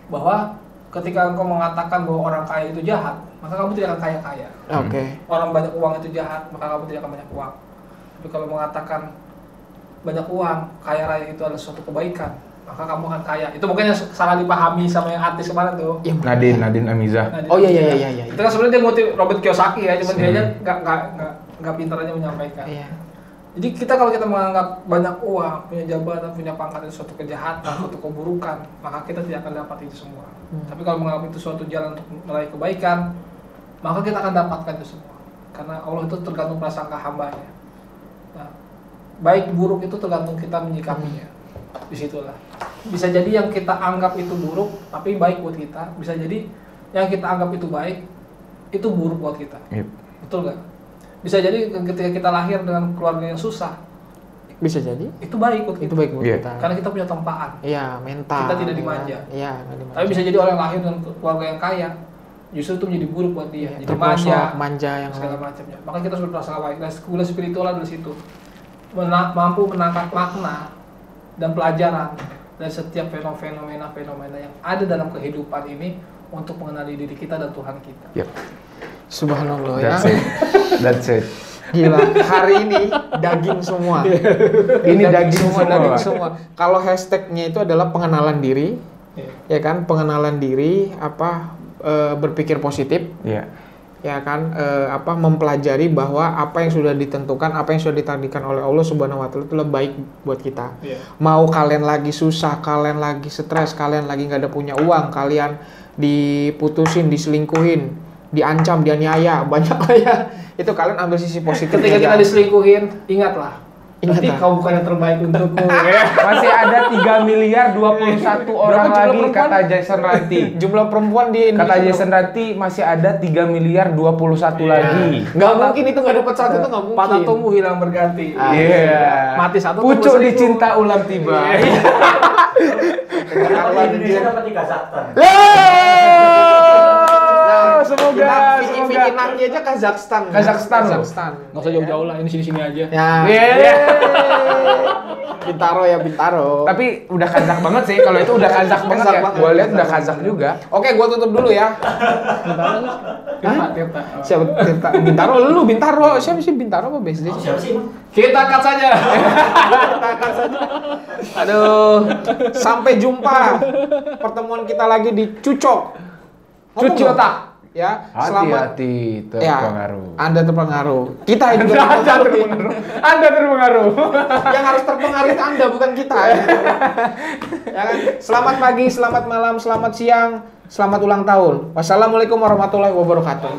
Bahwa ketika engkau mengatakan bahwa orang kaya itu jahat, maka kamu tidak akan kaya-kaya. Oke. Orang banyak uang itu jahat, maka kamu tidak akan banyak uang. Tapi kalau mengatakan banyak uang, kaya raya itu adalah suatu kebaikan, maka kamu akan kaya. Itu mungkin yang salah dipahami sama yang artis kemarin tuh. Ya, Nadine Amizah. Oh iya. Itu kan sebenarnya dia ngutip Robert Kiyosaki ya, cuma dia aja nggak pintar aja menyampaikan. Iya. Jadi kalau kita menganggap banyak uang, punya jabatan, punya pangkat itu suatu kejahatan, suatu keburukan, maka kita tidak akan dapat itu semua. Tapi kalau menganggap itu suatu jalan untuk meraih kebaikan, maka kita akan dapatkan itu semua. Karena Allah itu tergantung prasangka hambanya. Nah, baik buruk itu tergantung kita menyikapinya. Disitulah. Bisa jadi yang kita anggap itu buruk, tapi baik buat kita. Bisa jadi yang kita anggap itu baik, itu buruk buat kita. Yep. Betul nggak? Bisa jadi ketika kita lahir dengan keluarga yang susah, bisa jadi itu baik buat kita. Itu baik buat Iya. kita. Karena kita punya tempaan. Iya, mental. Kita tidak dimanja. Iya, nggak dimanja. Tapi bisa jadi orang yang lahir dengan keluarga yang kaya, justru itu menjadi buruk buat dia. Jadi terpelosok, manja yang segala macamnya. Maka kita harus berprasangka baik. Dan sekolah spiritual dari situ mampu menangkap makna dan pelajaran dari setiap fenomena yang ada dalam kehidupan ini untuk mengenali diri kita dan Tuhan kita. Yep. Subhanallah ya. That's it. Gila, hari ini daging semua. Ini daging semua. Kalau hashtagnya itu adalah pengenalan diri, ya kan? Pengenalan diri, berpikir positif, ya kan? Mempelajari bahwa apa yang sudah ditentukan, apa yang sudah ditakdirkan oleh Allah Subhanahu Wa Taala itu baik buat kita. Mau kalian lagi susah, kalian lagi stres, kalian lagi nggak ada punya uang, kalian diputusin, diselingkuhin, diancam, dianiaya, banyak lah ya. Itu kalian ambil sisi positif. Ketika kita diselingkuhin, ingatlah. Nanti kau bukan yang terbaik untukku. Masih ada 3 miliar 21 orang lagi kata Jason Ranti. Jumlah perempuan di Indonesia. Kata Jason Ranti masih ada 3 miliar 21 lagi. Nggak mungkin itu nggak dapat satu, itu nggak mungkin. Patah tumbuh hilang berganti. Mati satu. Pucuk dicinta ulam tiba. Kalau Indonesia dapat 3 saktan. semoga. Vicky Naki aja Kazakhstan. Kazakhstan. Nggak usah jauh-jauh lah, ini sini-sini aja. Ya. Bintaro ya Bintaro. Tapi udah Kazak banget sih, kalau itu udah Kazak banget ya. Gua lihat udah Kazak juga. Oke, gua tutup dulu ya. Tirta. Siapa Tirta? Bintaro lu Bintaro. Siapa sih Bintaro apa BSD? Siapa sih, Bang? Kita cut saja. Aduh. Sampai jumpa. Pertemuan kita lagi di Cucok. Cuci otak. Ya, selamat. Hati-hati Ya, terpengaruh. Anda terpengaruh. Kita juga terpengaruh. Anda terpengaruh. Yang harus terpengaruh itu Anda, bukan kita. Ya kan? Selamat pagi, selamat malam, selamat siang, selamat ulang tahun. Wassalamualaikum warahmatullahi wabarakatuh.